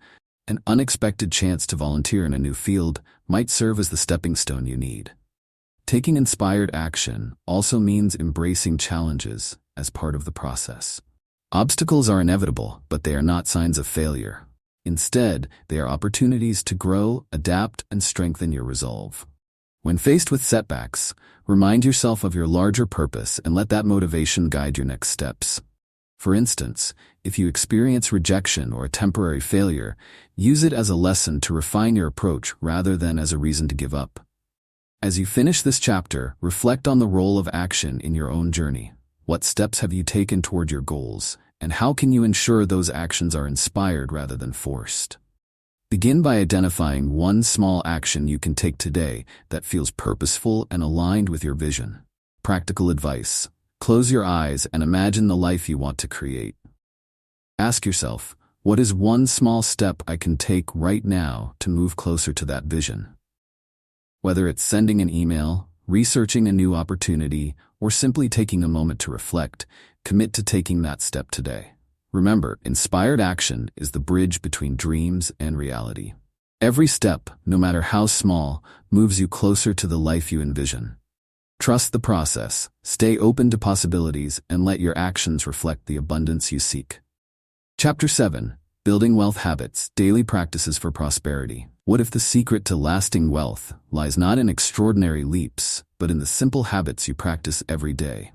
an unexpected chance to volunteer in a new field might serve as the stepping stone you need. Taking inspired action also means embracing challenges as part of the process. Obstacles are inevitable, but they are not signs of failure. Instead, they are opportunities to grow, adapt, and strengthen your resolve. When faced with setbacks, remind yourself of your larger purpose and let that motivation guide your next steps. For instance, if you experience rejection or a temporary failure, use it as a lesson to refine your approach rather than as a reason to give up. As you finish this chapter, reflect on the role of action in your own journey. What steps have you taken toward your goals, and how can you ensure those actions are inspired rather than forced? Begin by identifying one small action you can take today that feels purposeful and aligned with your vision. Practical advice: close your eyes and imagine the life you want to create. Ask yourself, what is one small step I can take right now to move closer to that vision? Whether it's sending an email, researching a new opportunity, or simply taking a moment to reflect, commit to taking that step today. Remember, inspired action is the bridge between dreams and reality. Every step, no matter how small, moves you closer to the life you envision. Trust the process, stay open to possibilities, and let your actions reflect the abundance you seek. Chapter 7. Building Wealth Habits, Daily Practices for Prosperity. What if the secret to lasting wealth lies not in extraordinary leaps, but in the simple habits you practice every day?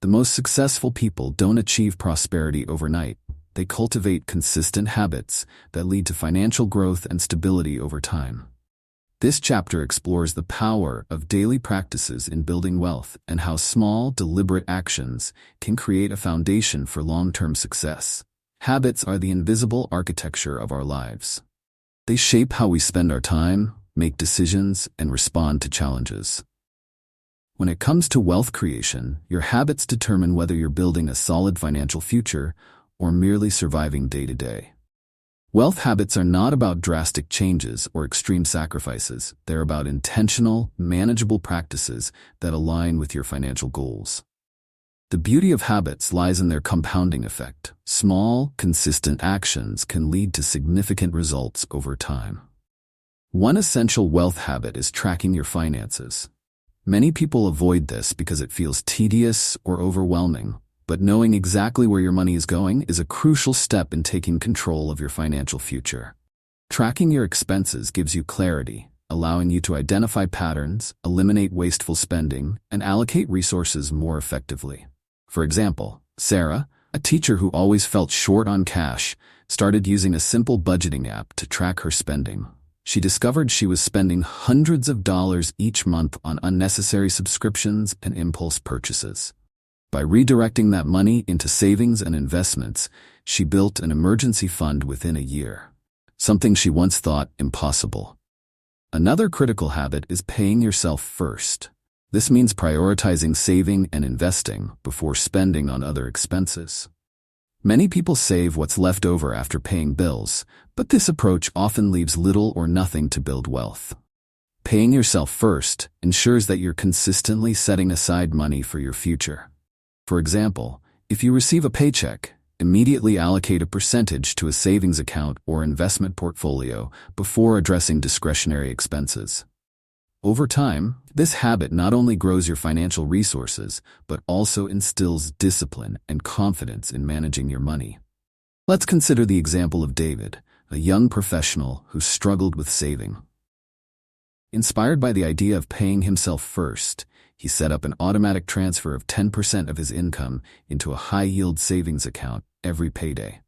The most successful people don't achieve prosperity overnight. They cultivate consistent habits that lead to financial growth and stability over time. This chapter explores the power of daily practices in building wealth and how small, deliberate actions can create a foundation for long-term success. Habits are the invisible architecture of our lives. They shape how we spend our time, make decisions, and respond to challenges. When it comes to wealth creation, your habits determine whether you're building a solid financial future or merely surviving day to day. Wealth habits are not about drastic changes or extreme sacrifices. They're about intentional, manageable practices that align with your financial goals. The beauty of habits lies in their compounding effect. Small, consistent actions can lead to significant results over time. One essential wealth habit is tracking your finances. Many people avoid this because it feels tedious or overwhelming, but knowing exactly where your money is going is a crucial step in taking control of your financial future. Tracking your expenses gives you clarity, allowing you to identify patterns, eliminate wasteful spending, and allocate resources more effectively. For example, Sarah, a teacher who always felt short on cash, started using a simple budgeting app to track her spending. She discovered she was spending hundreds of dollars each month on unnecessary subscriptions and impulse purchases. By redirecting that money into savings and investments, she built an emergency fund within a year, something she once thought impossible. Another critical habit is paying yourself first. This means prioritizing saving and investing before spending on other expenses. Many people save what's left over after paying bills, but this approach often leaves little or nothing to build wealth. Paying yourself first ensures that you're consistently setting aside money for your future. For example, if you receive a paycheck, immediately allocate a percentage to a savings account or investment portfolio before addressing discretionary expenses. Over time, this habit not only grows your financial resources, but also instills discipline and confidence in managing your money. Let's consider the example of David, a young professional who struggled with saving. Inspired by the idea of paying himself first, he set up an automatic transfer of 10% of his income into a high-yield savings account every payday.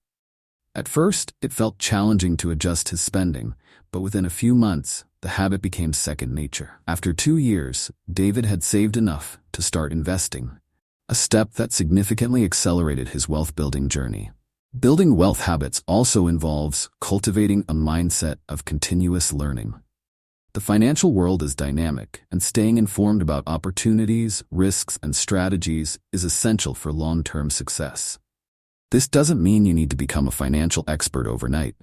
At first, it felt challenging to adjust his spending, but within a few months, the habit became second nature. After 2 years, David had saved enough to start investing, a step that significantly accelerated his wealth-building journey. Building wealth habits also involves cultivating a mindset of continuous learning. The financial world is dynamic, and staying informed about opportunities, risks, and strategies is essential for long-term success. This doesn't mean you need to become a financial expert overnight,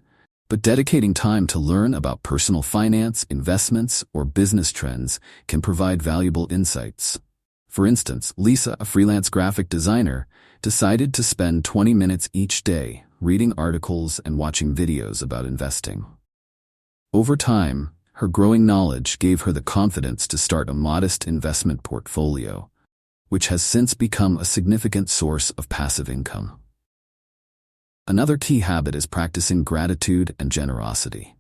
but dedicating time to learn about personal finance, investments, or business trends can provide valuable insights. For instance, Lisa, a freelance graphic designer, decided to spend 20 minutes each day reading articles and watching videos about investing. Over time, her growing knowledge gave her the confidence to start a modest investment portfolio, which has since become a significant source of passive income. Another key habit is practicing gratitude and generosity.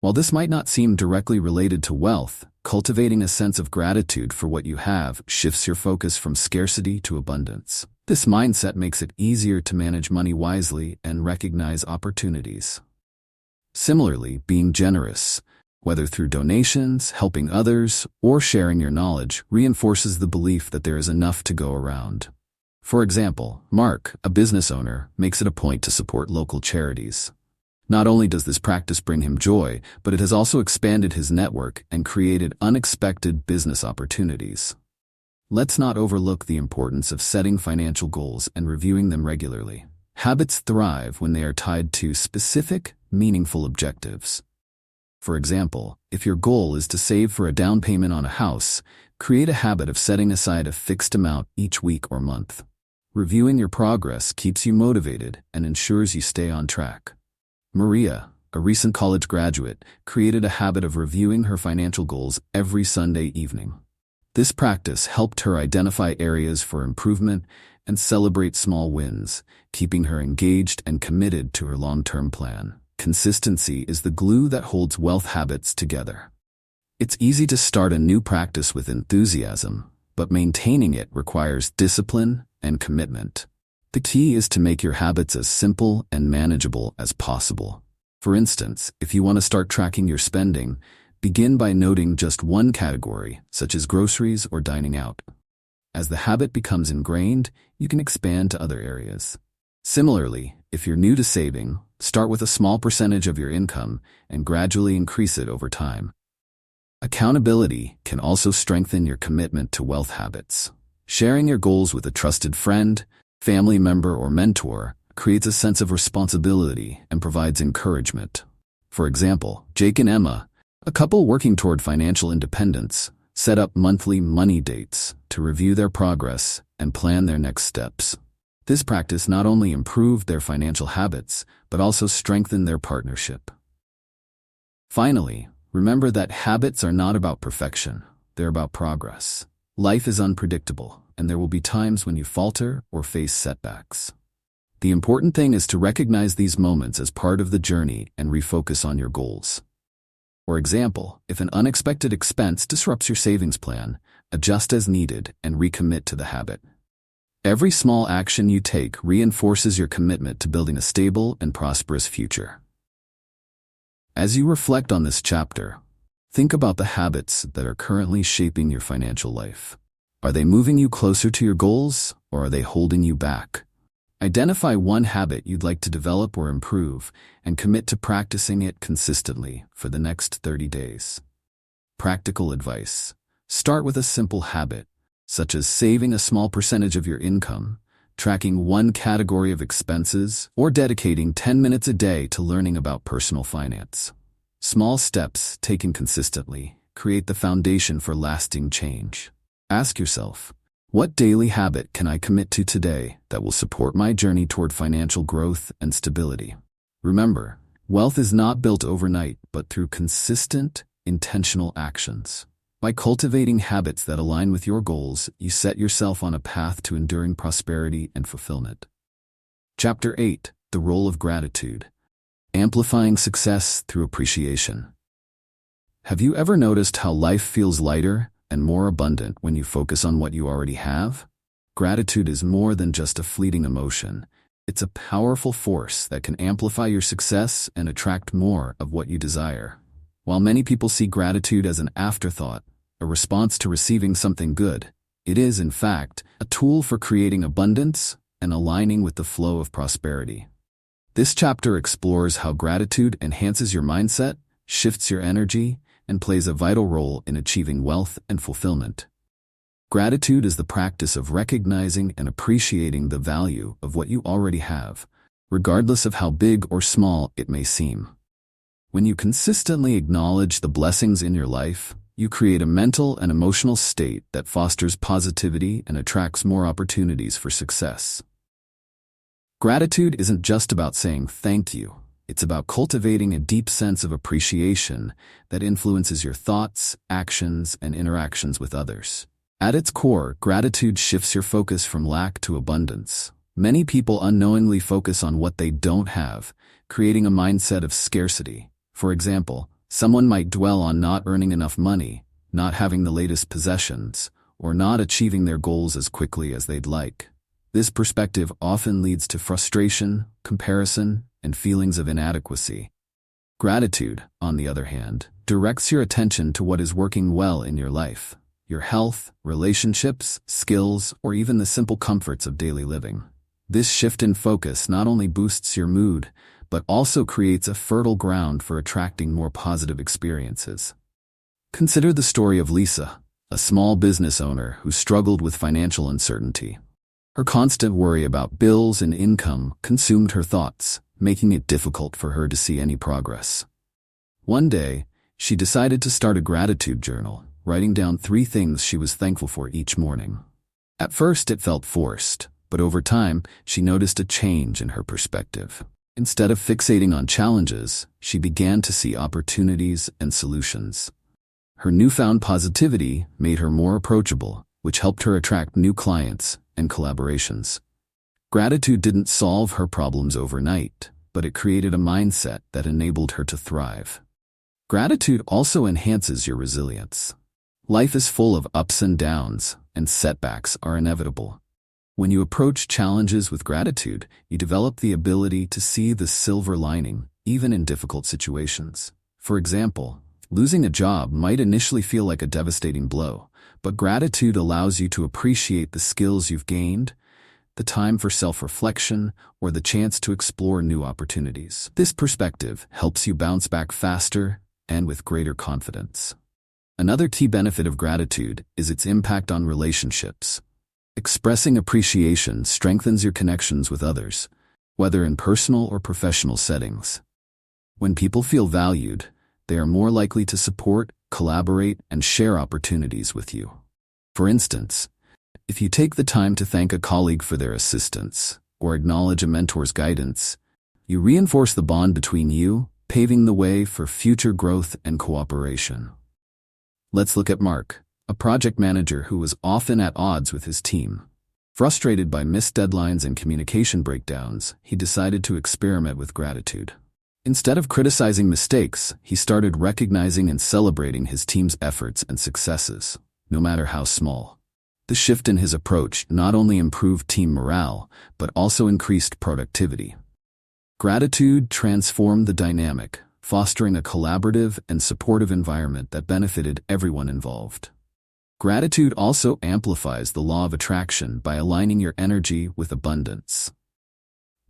While this might not seem directly related to wealth, cultivating a sense of gratitude for what you have shifts your focus from scarcity to abundance. This mindset makes it easier to manage money wisely and recognize opportunities. Similarly, being generous, whether through donations, helping others, or sharing your knowledge, reinforces the belief that there is enough to go around. For example, Mark, a business owner, makes it a point to support local charities. Not only does this practice bring him joy, but it has also expanded his network and created unexpected business opportunities. Let's not overlook the importance of setting financial goals and reviewing them regularly. Habits thrive when they are tied to specific, meaningful objectives. For example, if your goal is to save for a down payment on a house, create a habit of setting aside a fixed amount each week or month. Reviewing your progress keeps you motivated and ensures you stay on track. Maria, a recent college graduate, created a habit of reviewing her financial goals every Sunday evening. This practice helped her identify areas for improvement and celebrate small wins, keeping her engaged and committed to her long-term plan. Consistency is the glue that holds wealth habits together. It's easy to start a new practice with enthusiasm, but maintaining it requires discipline and commitment. The key is to make your habits as simple and manageable as possible. For instance, if you want to start tracking your spending, begin by noting just one category, such as groceries or dining out. As the habit becomes ingrained, you can expand to other areas. Similarly, if you're new to saving, start with a small percentage of your income and gradually increase it over time. Accountability can also strengthen your commitment to wealth habits. Sharing your goals with a trusted friend, family member, or mentor creates a sense of responsibility and provides encouragement. For example, Jake and Emma, a couple working toward financial independence, set up monthly money dates to review their progress and plan their next steps. This practice not only improved their financial habits, but also strengthened their partnership. Finally, remember that habits are not about perfection, they're about progress. Life is unpredictable, and there will be times when you falter or face setbacks. The important thing is to recognize these moments as part of the journey and refocus on your goals. For example, if an unexpected expense disrupts your savings plan, adjust as needed and recommit to the habit. Every small action you take reinforces your commitment to building a stable and prosperous future. As you reflect on this chapter, think about the habits that are currently shaping your financial life. Are they moving you closer to your goals, or are they holding you back? Identify one habit you'd like to develop or improve, and commit to practicing it consistently for the next 30 days. Practical advice. Start with a simple habit, such as saving a small percentage of your income, tracking one category of expenses, or dedicating 10 minutes a day to learning about personal finance. Small steps taken consistently create the foundation for lasting change. Ask yourself, what daily habit can I commit to today that will support my journey toward financial growth and stability? Remember, wealth is not built overnight, but through consistent, intentional actions. By cultivating habits that align with your goals, you set yourself on a path to enduring prosperity and fulfillment. Chapter 8. The Role of Gratitude. Amplifying success through appreciation. Have you ever noticed how life feels lighter and more abundant when you focus on what you already have? Gratitude is more than just a fleeting emotion. It's a powerful force that can amplify your success and attract more of what you desire. While many people see gratitude as an afterthought, a response to receiving something good, it is, in fact, a tool for creating abundance and aligning with the flow of prosperity. This chapter explores how gratitude enhances your mindset, shifts your energy, and plays a vital role in achieving wealth and fulfillment. Gratitude is the practice of recognizing and appreciating the value of what you already have, regardless of how big or small it may seem. When you consistently acknowledge the blessings in your life, you create a mental and emotional state that fosters positivity and attracts more opportunities for success. Gratitude isn't just about saying thank you. It's about cultivating a deep sense of appreciation that influences your thoughts, actions, and interactions with others. At its core, gratitude shifts your focus from lack to abundance. Many people unknowingly focus on what they don't have, creating a mindset of scarcity. For example, someone might dwell on not earning enough money, not having the latest possessions, or not achieving their goals as quickly as they'd like. This perspective often leads to frustration, comparison, and feelings of inadequacy. Gratitude, on the other hand, directs your attention to what is working well in your life, your health, relationships, skills, or even the simple comforts of daily living. This shift in focus not only boosts your mood, but also creates a fertile ground for attracting more positive experiences. Consider the story of Lisa, a small business owner who struggled with financial uncertainty. Her constant worry about bills and income consumed her thoughts, making it difficult for her to see any progress. One day, she decided to start a gratitude journal, writing down 3 things she was thankful for each morning. At first, it felt forced, but over time, she noticed a change in her perspective. Instead of fixating on challenges, she began to see opportunities and solutions. Her newfound positivity made her more approachable, which helped her attract new clients and collaborations. Gratitude didn't solve her problems overnight, but it created a mindset that enabled her to thrive. Gratitude also enhances your resilience. Life is full of ups and downs, and setbacks are inevitable. When you approach challenges with gratitude, you develop the ability to see the silver lining, even in difficult situations. For example, losing a job might initially feel like a devastating blow, but gratitude allows you to appreciate the skills you've gained, the time for self-reflection, or the chance to explore new opportunities. This perspective helps you bounce back faster and with greater confidence. Another key benefit of gratitude is its impact on relationships. Expressing appreciation strengthens your connections with others, whether in personal or professional settings. When people feel valued, they are more likely to support, collaborate, and share opportunities with you. For instance, if you take the time to thank a colleague for their assistance or acknowledge a mentor's guidance, you reinforce the bond between you, paving the way for future growth and cooperation. Let's look at Mark, a project manager who was often at odds with his team. Frustrated by missed deadlines and communication breakdowns, he decided to experiment with gratitude. Instead of criticizing mistakes, he started recognizing and celebrating his team's efforts and successes, no matter how small. The shift in his approach not only improved team morale, but also increased productivity. Gratitude transformed the dynamic, fostering a collaborative and supportive environment that benefited everyone involved. Gratitude also amplifies the law of attraction by aligning your energy with abundance.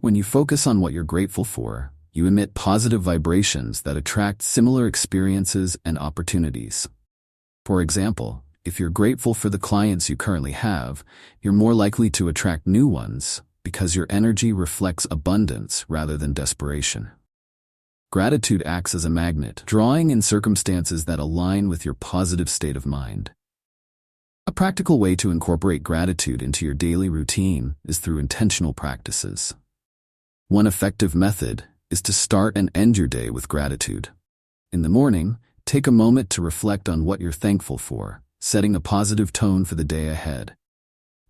When you focus on what you're grateful for, you emit positive vibrations that attract similar experiences and opportunities. For example, if you're grateful for the clients you currently have, you're more likely to attract new ones because your energy reflects abundance rather than desperation. Gratitude acts as a magnet, drawing in circumstances that align with your positive state of mind. A practical way to incorporate gratitude into your daily routine is through intentional practices. One effective method is to start and end your day with gratitude. In the morning, take a moment to reflect on what you're thankful for, setting a positive tone for the day ahead.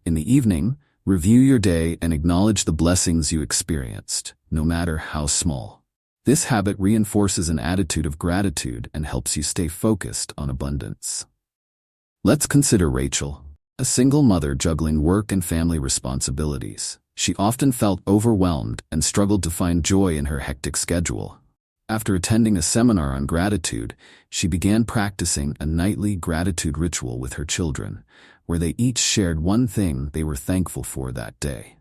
In the evening, review your day and acknowledge the blessings you experienced, no matter how small. This habit reinforces an attitude of gratitude and helps you stay focused on abundance. Let's consider Rachel, a single mother juggling work and family responsibilities. She often felt overwhelmed and struggled to find joy in her hectic schedule. After attending a seminar on gratitude, she began practicing a nightly gratitude ritual with her children, where they each shared one thing they were thankful for that day.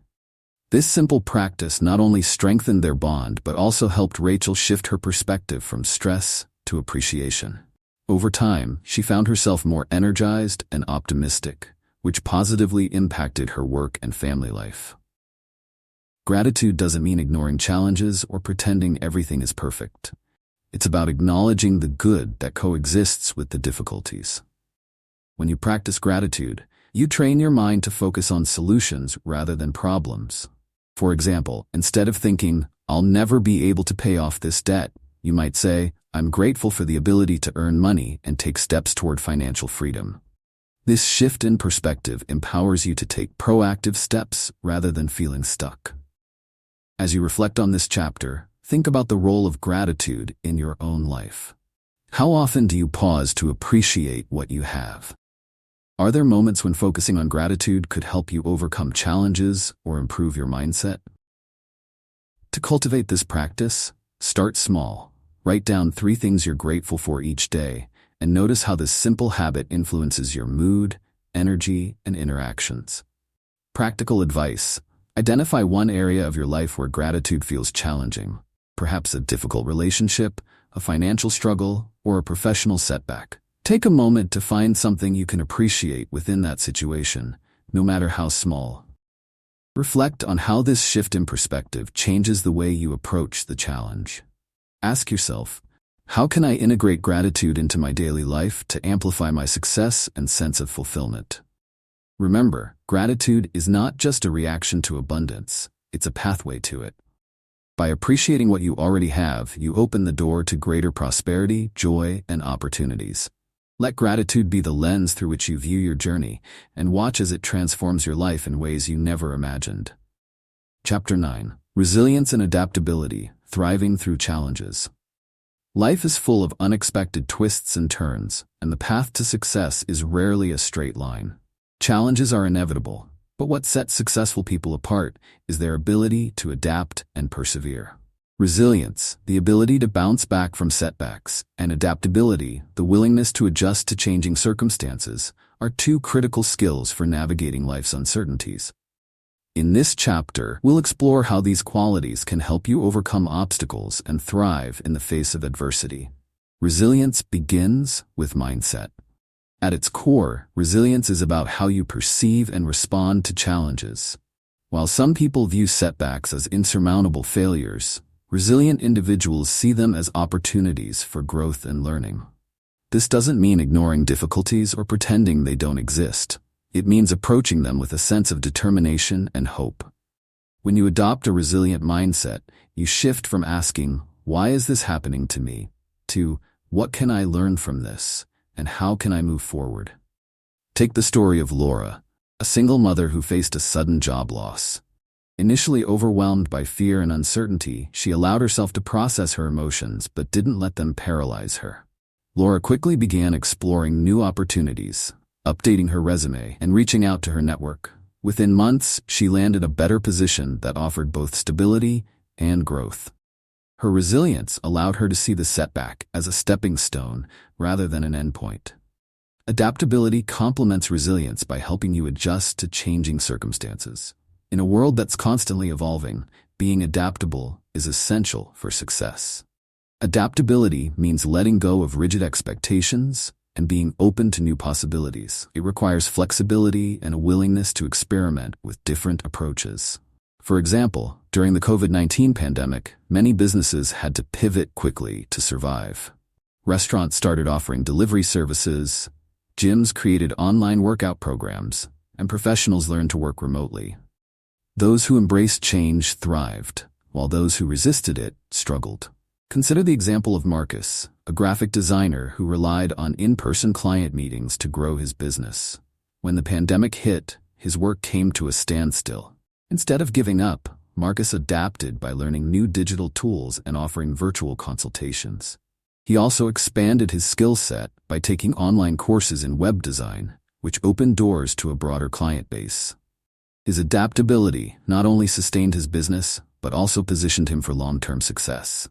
This simple practice not only strengthened their bond but also helped Rachel shift her perspective from stress to appreciation. Over time, she found herself more energized and optimistic, which positively impacted her work and family life. Gratitude doesn't mean ignoring challenges or pretending everything is perfect. It's about acknowledging the good that coexists with the difficulties. When you practice gratitude, you train your mind to focus on solutions rather than problems. For example, instead of thinking, "I'll never be able to pay off this debt," you might say, "I'm grateful for the ability to earn money and take steps toward financial freedom." This shift in perspective empowers you to take proactive steps rather than feeling stuck. As you reflect on this chapter, think about the role of gratitude in your own life. How often do you pause to appreciate what you have? Are there moments when focusing on gratitude could help you overcome challenges or improve your mindset? To cultivate this practice, start small. Write down 3 things you're grateful for each day, and notice how this simple habit influences your mood, energy, and interactions. Practical advice: identify one area of your life where gratitude feels challenging, perhaps a difficult relationship, a financial struggle, or a professional setback. Take a moment to find something you can appreciate within that situation, no matter how small. Reflect on how this shift in perspective changes the way you approach the challenge. Ask yourself, how can I integrate gratitude into my daily life to amplify my success and sense of fulfillment? Remember, gratitude is not just a reaction to abundance, it's a pathway to it. By appreciating what you already have, you open the door to greater prosperity, joy, and opportunities. Let gratitude be the lens through which you view your journey, and watch as it transforms your life in ways you never imagined. Chapter 9: Resilience and Adaptability, Thriving Through Challenges. Life is full of unexpected twists and turns, and the path to success is rarely a straight line. Challenges are inevitable, but what sets successful people apart is their ability to adapt and persevere. Resilience, the ability to bounce back from setbacks, and adaptability, the willingness to adjust to changing circumstances, are 2 critical skills for navigating life's uncertainties. In this chapter, we'll explore how these qualities can help you overcome obstacles and thrive in the face of adversity. Resilience begins with mindset. At its core, resilience is about how you perceive and respond to challenges. While some people view setbacks as insurmountable failures, resilient individuals see them as opportunities for growth and learning. This doesn't mean ignoring difficulties or pretending they don't exist. It means approaching them with a sense of determination and hope. When you adopt a resilient mindset, you shift from asking, "Why is this happening to me?" to, "What can I learn from this, and how can I move forward?" Take the story of Laura, a single mother who faced a sudden job loss. Initially overwhelmed by fear and uncertainty, she allowed herself to process her emotions but didn't let them paralyze her. Laura quickly began exploring new opportunities, updating her resume, and reaching out to her network. Within months, she landed a better position that offered both stability and growth. Her resilience allowed her to see the setback as a stepping stone rather than an endpoint. Adaptability complements resilience by helping you adjust to changing circumstances. In a world that's constantly evolving, being adaptable is essential for success. Adaptability means letting go of rigid expectations and being open to new possibilities. It requires flexibility and a willingness to experiment with different approaches. For example, during the COVID-19 pandemic, many businesses had to pivot quickly to survive. Restaurants started offering delivery services, gyms created online workout programs, and professionals learned to work remotely. Those who embraced change thrived, while those who resisted it struggled. Consider the example of Marcus, a graphic designer who relied on in-person client meetings to grow his business. When the pandemic hit, his work came to a standstill. Instead of giving up, Marcus adapted by learning new digital tools and offering virtual consultations. He also expanded his skill set by taking online courses in web design, which opened doors to a broader client base. His adaptability not only sustained his business, but also positioned him for long-term success.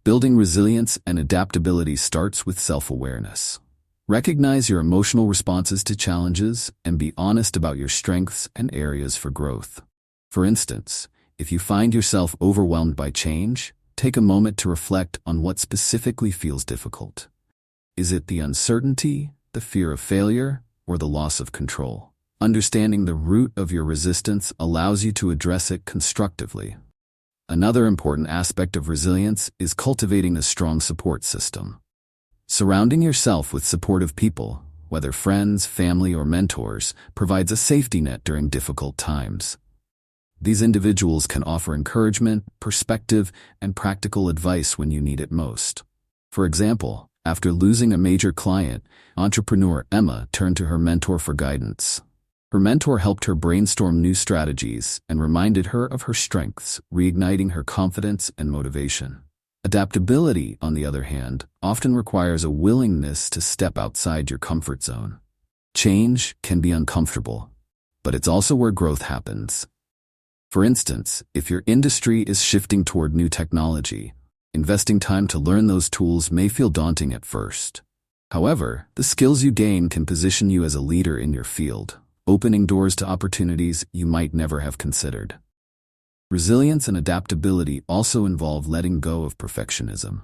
Building resilience and adaptability starts with self-awareness. Recognize your emotional responses to challenges and be honest about your strengths and areas for growth. For instance, if you find yourself overwhelmed by change, take a moment to reflect on what specifically feels difficult. Is it the uncertainty, the fear of failure, or the loss of control? Understanding the root of your resistance allows you to address it constructively. Another important aspect of resilience is cultivating a strong support system. Surrounding yourself with supportive people, whether friends, family, or mentors, provides a safety net during difficult times. These individuals can offer encouragement, perspective, and practical advice when you need it most. For example, after losing a major client, entrepreneur Emma turned to her mentor for guidance. Her mentor helped her brainstorm new strategies and reminded her of her strengths, reigniting her confidence and motivation. Adaptability, on the other hand, often requires a willingness to step outside your comfort zone. Change can be uncomfortable, but it's also where growth happens. For instance, if your industry is shifting toward new technology, investing time to learn those tools may feel daunting at first. However, the skills you gain can position you as a leader in your field, opening doors to opportunities you might never have considered. Resilience and adaptability also involve letting go of perfectionism.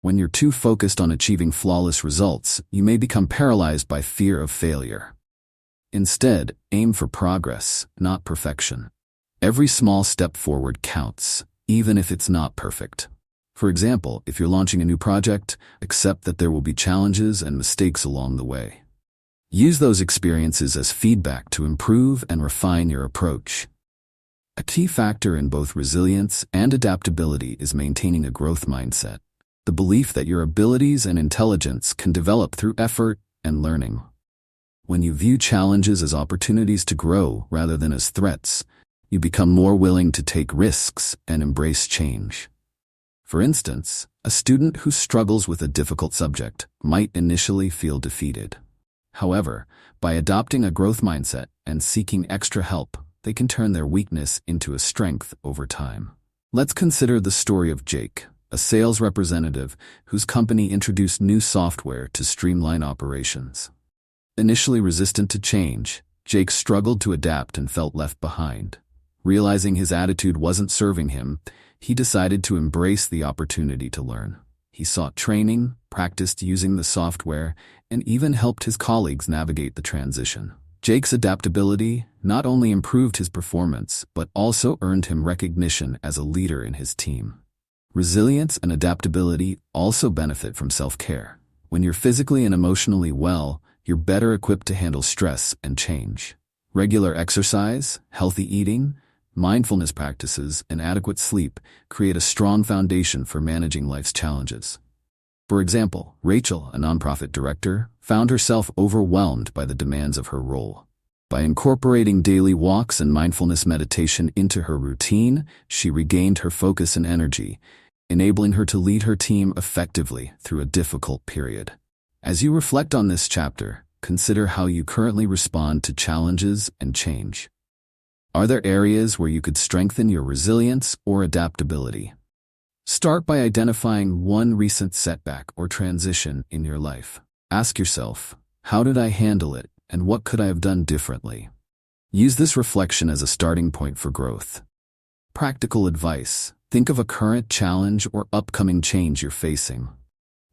When you're too focused on achieving flawless results, you may become paralyzed by fear of failure. Instead, aim for progress, not perfection. Every small step forward counts, even if it's not perfect. For example, if you're launching a new project, accept that there will be challenges and mistakes along the way. Use those experiences as feedback to improve and refine your approach. A key factor in both resilience and adaptability is maintaining a growth mindset, the belief that your abilities and intelligence can develop through effort and learning. When you view challenges as opportunities to grow rather than as threats, you become more willing to take risks and embrace change. For instance, a student who struggles with a difficult subject might initially feel defeated. However, by adopting a growth mindset and seeking extra help, they can turn their weakness into a strength over time. Let's consider the story of Jake, a sales representative whose company introduced new software to streamline operations. Initially resistant to change, Jake struggled to adapt and felt left behind. Realizing his attitude wasn't serving him, he decided to embrace the opportunity to learn. He sought training, practiced using the software, and even helped his colleagues navigate the transition. Jake's adaptability not only improved his performance, but also earned him recognition as a leader in his team. Resilience and adaptability also benefit from self-care. When you're physically and emotionally well, you're better equipped to handle stress and change. Regular exercise, healthy eating, mindfulness practices, and adequate sleep create a strong foundation for managing life's challenges. For example, Rachel, a nonprofit director, found herself overwhelmed by the demands of her role. By incorporating daily walks and mindfulness meditation into her routine, she regained her focus and energy, enabling her to lead her team effectively through a difficult period. As you reflect on this chapter, consider how you currently respond to challenges and change. Are there areas where you could strengthen your resilience or adaptability? Start by identifying one recent setback or transition in your life. Ask yourself, how did I handle it, and what could I have done differently? Use this reflection as a starting point for growth. Practical advice: think of a current challenge or upcoming change you're facing.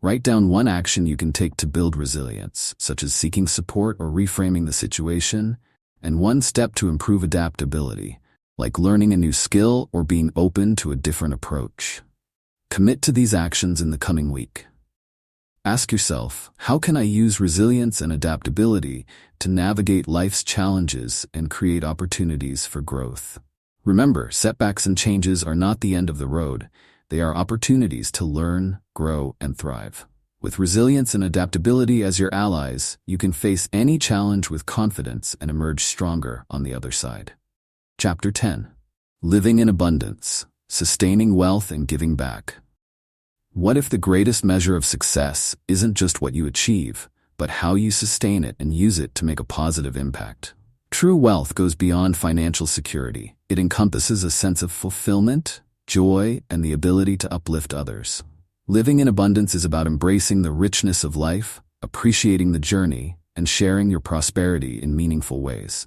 Write down one action you can take to build resilience, such as seeking support or reframing the situation, and one step to improve adaptability, like learning a new skill or being open to a different approach. Commit to these actions in the coming week. Ask yourself, how can I use resilience and adaptability to navigate life's challenges and create opportunities for growth? Remember, setbacks and changes are not the end of the road. They are opportunities to learn, grow, and thrive. With resilience and adaptability as your allies, you can face any challenge with confidence and emerge stronger on the other side. Chapter 10. Living in abundance, sustaining wealth and giving back. What if the greatest measure of success isn't just what you achieve, but how you sustain it and use it to make a positive impact? True wealth goes beyond financial security. It encompasses a sense of fulfillment, joy, and the ability to uplift others. Living in abundance is about embracing the richness of life, appreciating the journey, and sharing your prosperity in meaningful ways.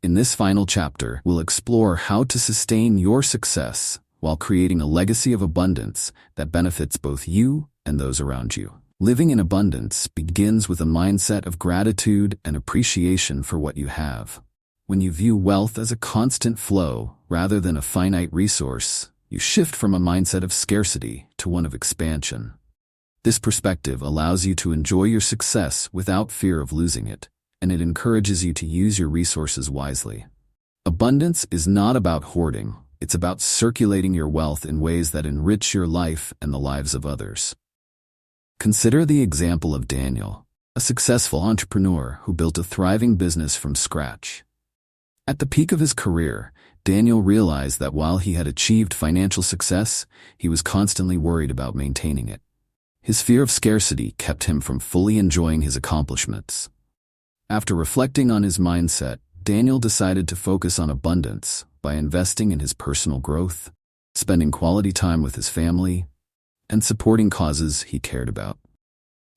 In this final chapter, we'll explore how to sustain your success while creating a legacy of abundance that benefits both you and those around you. Living in abundance begins with a mindset of gratitude and appreciation for what you have. When you view wealth as a constant flow rather than a finite resource, you shift from a mindset of scarcity to one of expansion. This perspective allows you to enjoy your success without fear of losing it, and it encourages you to use your resources wisely. Abundance is not about hoarding. It's about circulating your wealth in ways that enrich your life and the lives of others. Consider the example of Daniel, a successful entrepreneur who built a thriving business from scratch. At the peak of his career, Daniel realized that while he had achieved financial success, he was constantly worried about maintaining it. His fear of scarcity kept him from fully enjoying his accomplishments. After reflecting on his mindset, Daniel decided to focus on abundance by investing in his personal growth, spending quality time with his family, and supporting causes he cared about.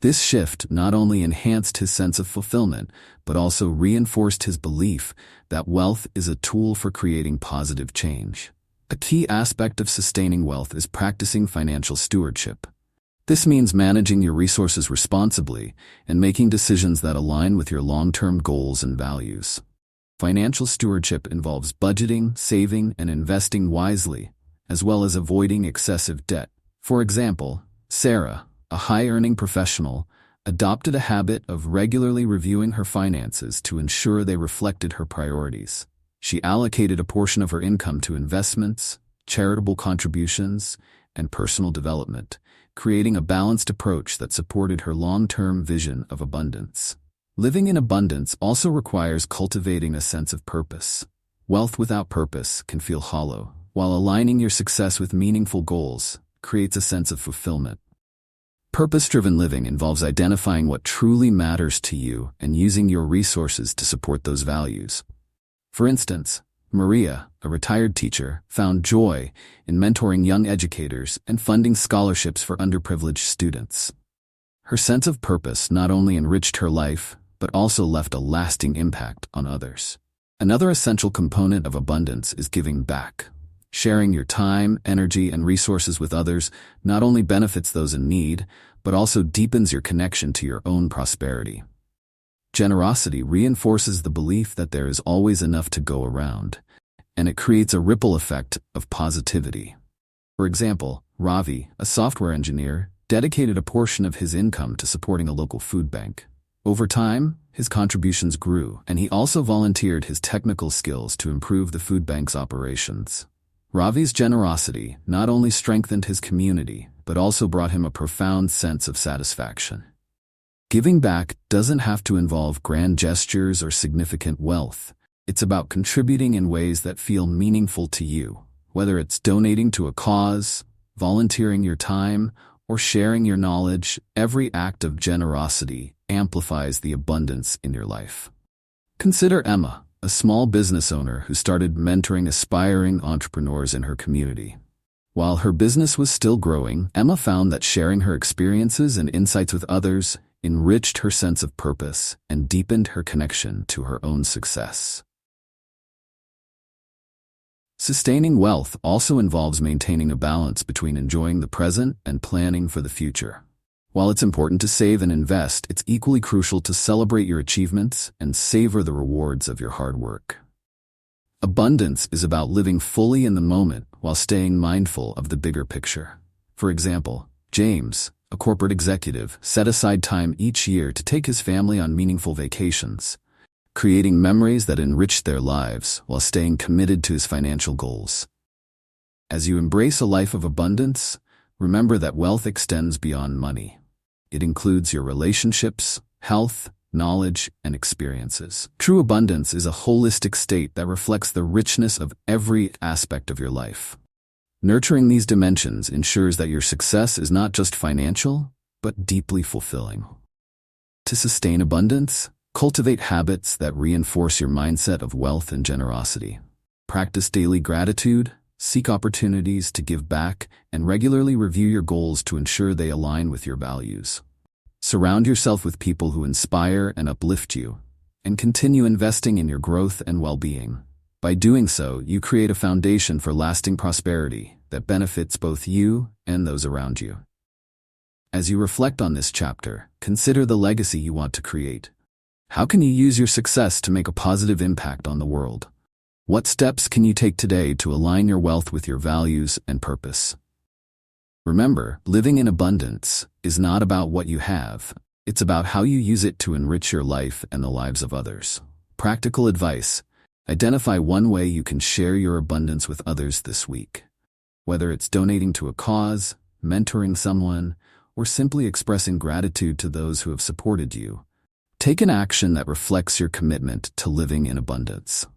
This shift not only enhanced his sense of fulfillment, but also reinforced his belief that wealth is a tool for creating positive change. A key aspect of sustaining wealth is practicing financial stewardship. This means managing your resources responsibly and making decisions that align with your long-term goals and values. Financial stewardship involves budgeting, saving, and investing wisely, as well as avoiding excessive debt. For example, Sarah, a high-earning professional, adopted a habit of regularly reviewing her finances to ensure they reflected her priorities. She allocated a portion of her income to investments, charitable contributions, and personal development, creating a balanced approach that supported her long-term vision of abundance. Living in abundance also requires cultivating a sense of purpose. Wealth without purpose can feel hollow, while aligning your success with meaningful goals creates a sense of fulfillment. Purpose-driven living involves identifying what truly matters to you and using your resources to support those values. For instance, Maria, a retired teacher, found joy in mentoring young educators and funding scholarships for underprivileged students. Her sense of purpose not only enriched her life, but also left a lasting impact on others. Another essential component of abundance is giving back. Sharing your time, energy, and resources with others not only benefits those in need, but also deepens your connection to your own prosperity. Generosity reinforces the belief that there is always enough to go around, and it creates a ripple effect of positivity. For example, Ravi, a software engineer, dedicated a portion of his income to supporting a local food bank. Over time, his contributions grew, and he also volunteered his technical skills to improve the food bank's operations. Ravi's generosity not only strengthened his community, but also brought him a profound sense of satisfaction. Giving back doesn't have to involve grand gestures or significant wealth. It's about contributing in ways that feel meaningful to you, whether it's donating to a cause, volunteering your time, or sharing your knowledge. Every act of generosity amplifies the abundance in your life. Consider Emma, a small business owner who started mentoring aspiring entrepreneurs in her community. While her business was still growing, Emma found that sharing her experiences and insights with others enriched her sense of purpose and deepened her connection to her own success. Sustaining wealth also involves maintaining a balance between enjoying the present and planning for the future. While it's important to save and invest, it's equally crucial to celebrate your achievements and savor the rewards of your hard work. Abundance is about living fully in the moment while staying mindful of the bigger picture. For example, James, a corporate executive, set aside time each year to take his family on meaningful vacations, creating memories that enrich their lives while staying committed to his financial goals. As you embrace a life of abundance, remember that wealth extends beyond money. It includes your relationships, health, knowledge, and experiences. True abundance is a holistic state that reflects the richness of every aspect of your life. Nurturing these dimensions ensures that your success is not just financial, but deeply fulfilling. To sustain abundance, cultivate habits that reinforce your mindset of wealth and generosity. Practice daily gratitude, seek opportunities to give back, and regularly review your goals to ensure they align with your values. Surround yourself with people who inspire and uplift you, and continue investing in your growth and well-being. By doing so, you create a foundation for lasting prosperity that benefits both you and those around you. As you reflect on this chapter, consider the legacy you want to create. How can you use your success to make a positive impact on the world? What steps can you take today to align your wealth with your values and purpose? Remember, living in abundance is not about what you have. It's about how you use it to enrich your life and the lives of others. Practical advice: identify one way you can share your abundance with others this week. Whether it's donating to a cause, mentoring someone, or simply expressing gratitude to those who have supported you, take an action that reflects your commitment to living in abundance.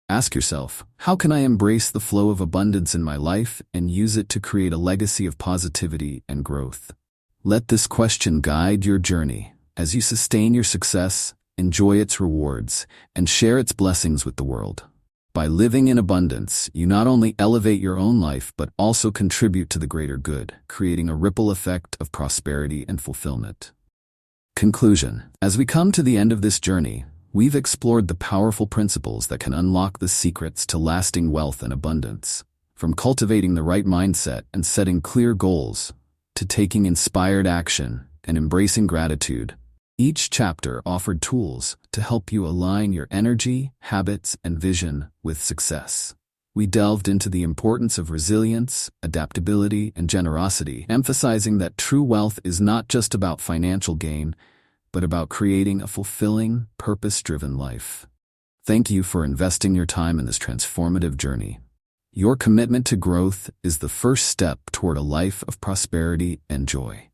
Ask yourself, how can I embrace the flow of abundance in my life and use it to create a legacy of positivity and growth? Let this question guide your journey as you sustain your success, enjoy its rewards, and share its blessings with the world. By living in abundance, you not only elevate your own life but also contribute to the greater good, creating a ripple effect of prosperity and fulfillment. Conclusion: as we come to the end of this journey, we've explored the powerful principles that can unlock the secrets to lasting wealth and abundance. From cultivating the right mindset and setting clear goals, to taking inspired action and embracing gratitude, each chapter offered tools to help you align your energy, habits, and vision with success. We delved into the importance of resilience, adaptability, and generosity, emphasizing that true wealth is not just about financial gain, but about creating a fulfilling, purpose-driven life. Thank you for investing your time in this transformative journey. Your commitment to growth is the first step toward a life of prosperity and joy.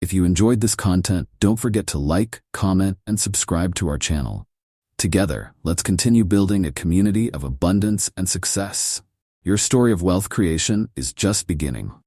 If you enjoyed this content, don't forget to like, comment, and subscribe to our channel. Together, let's continue building a community of abundance and success. Your story of wealth creation is just beginning.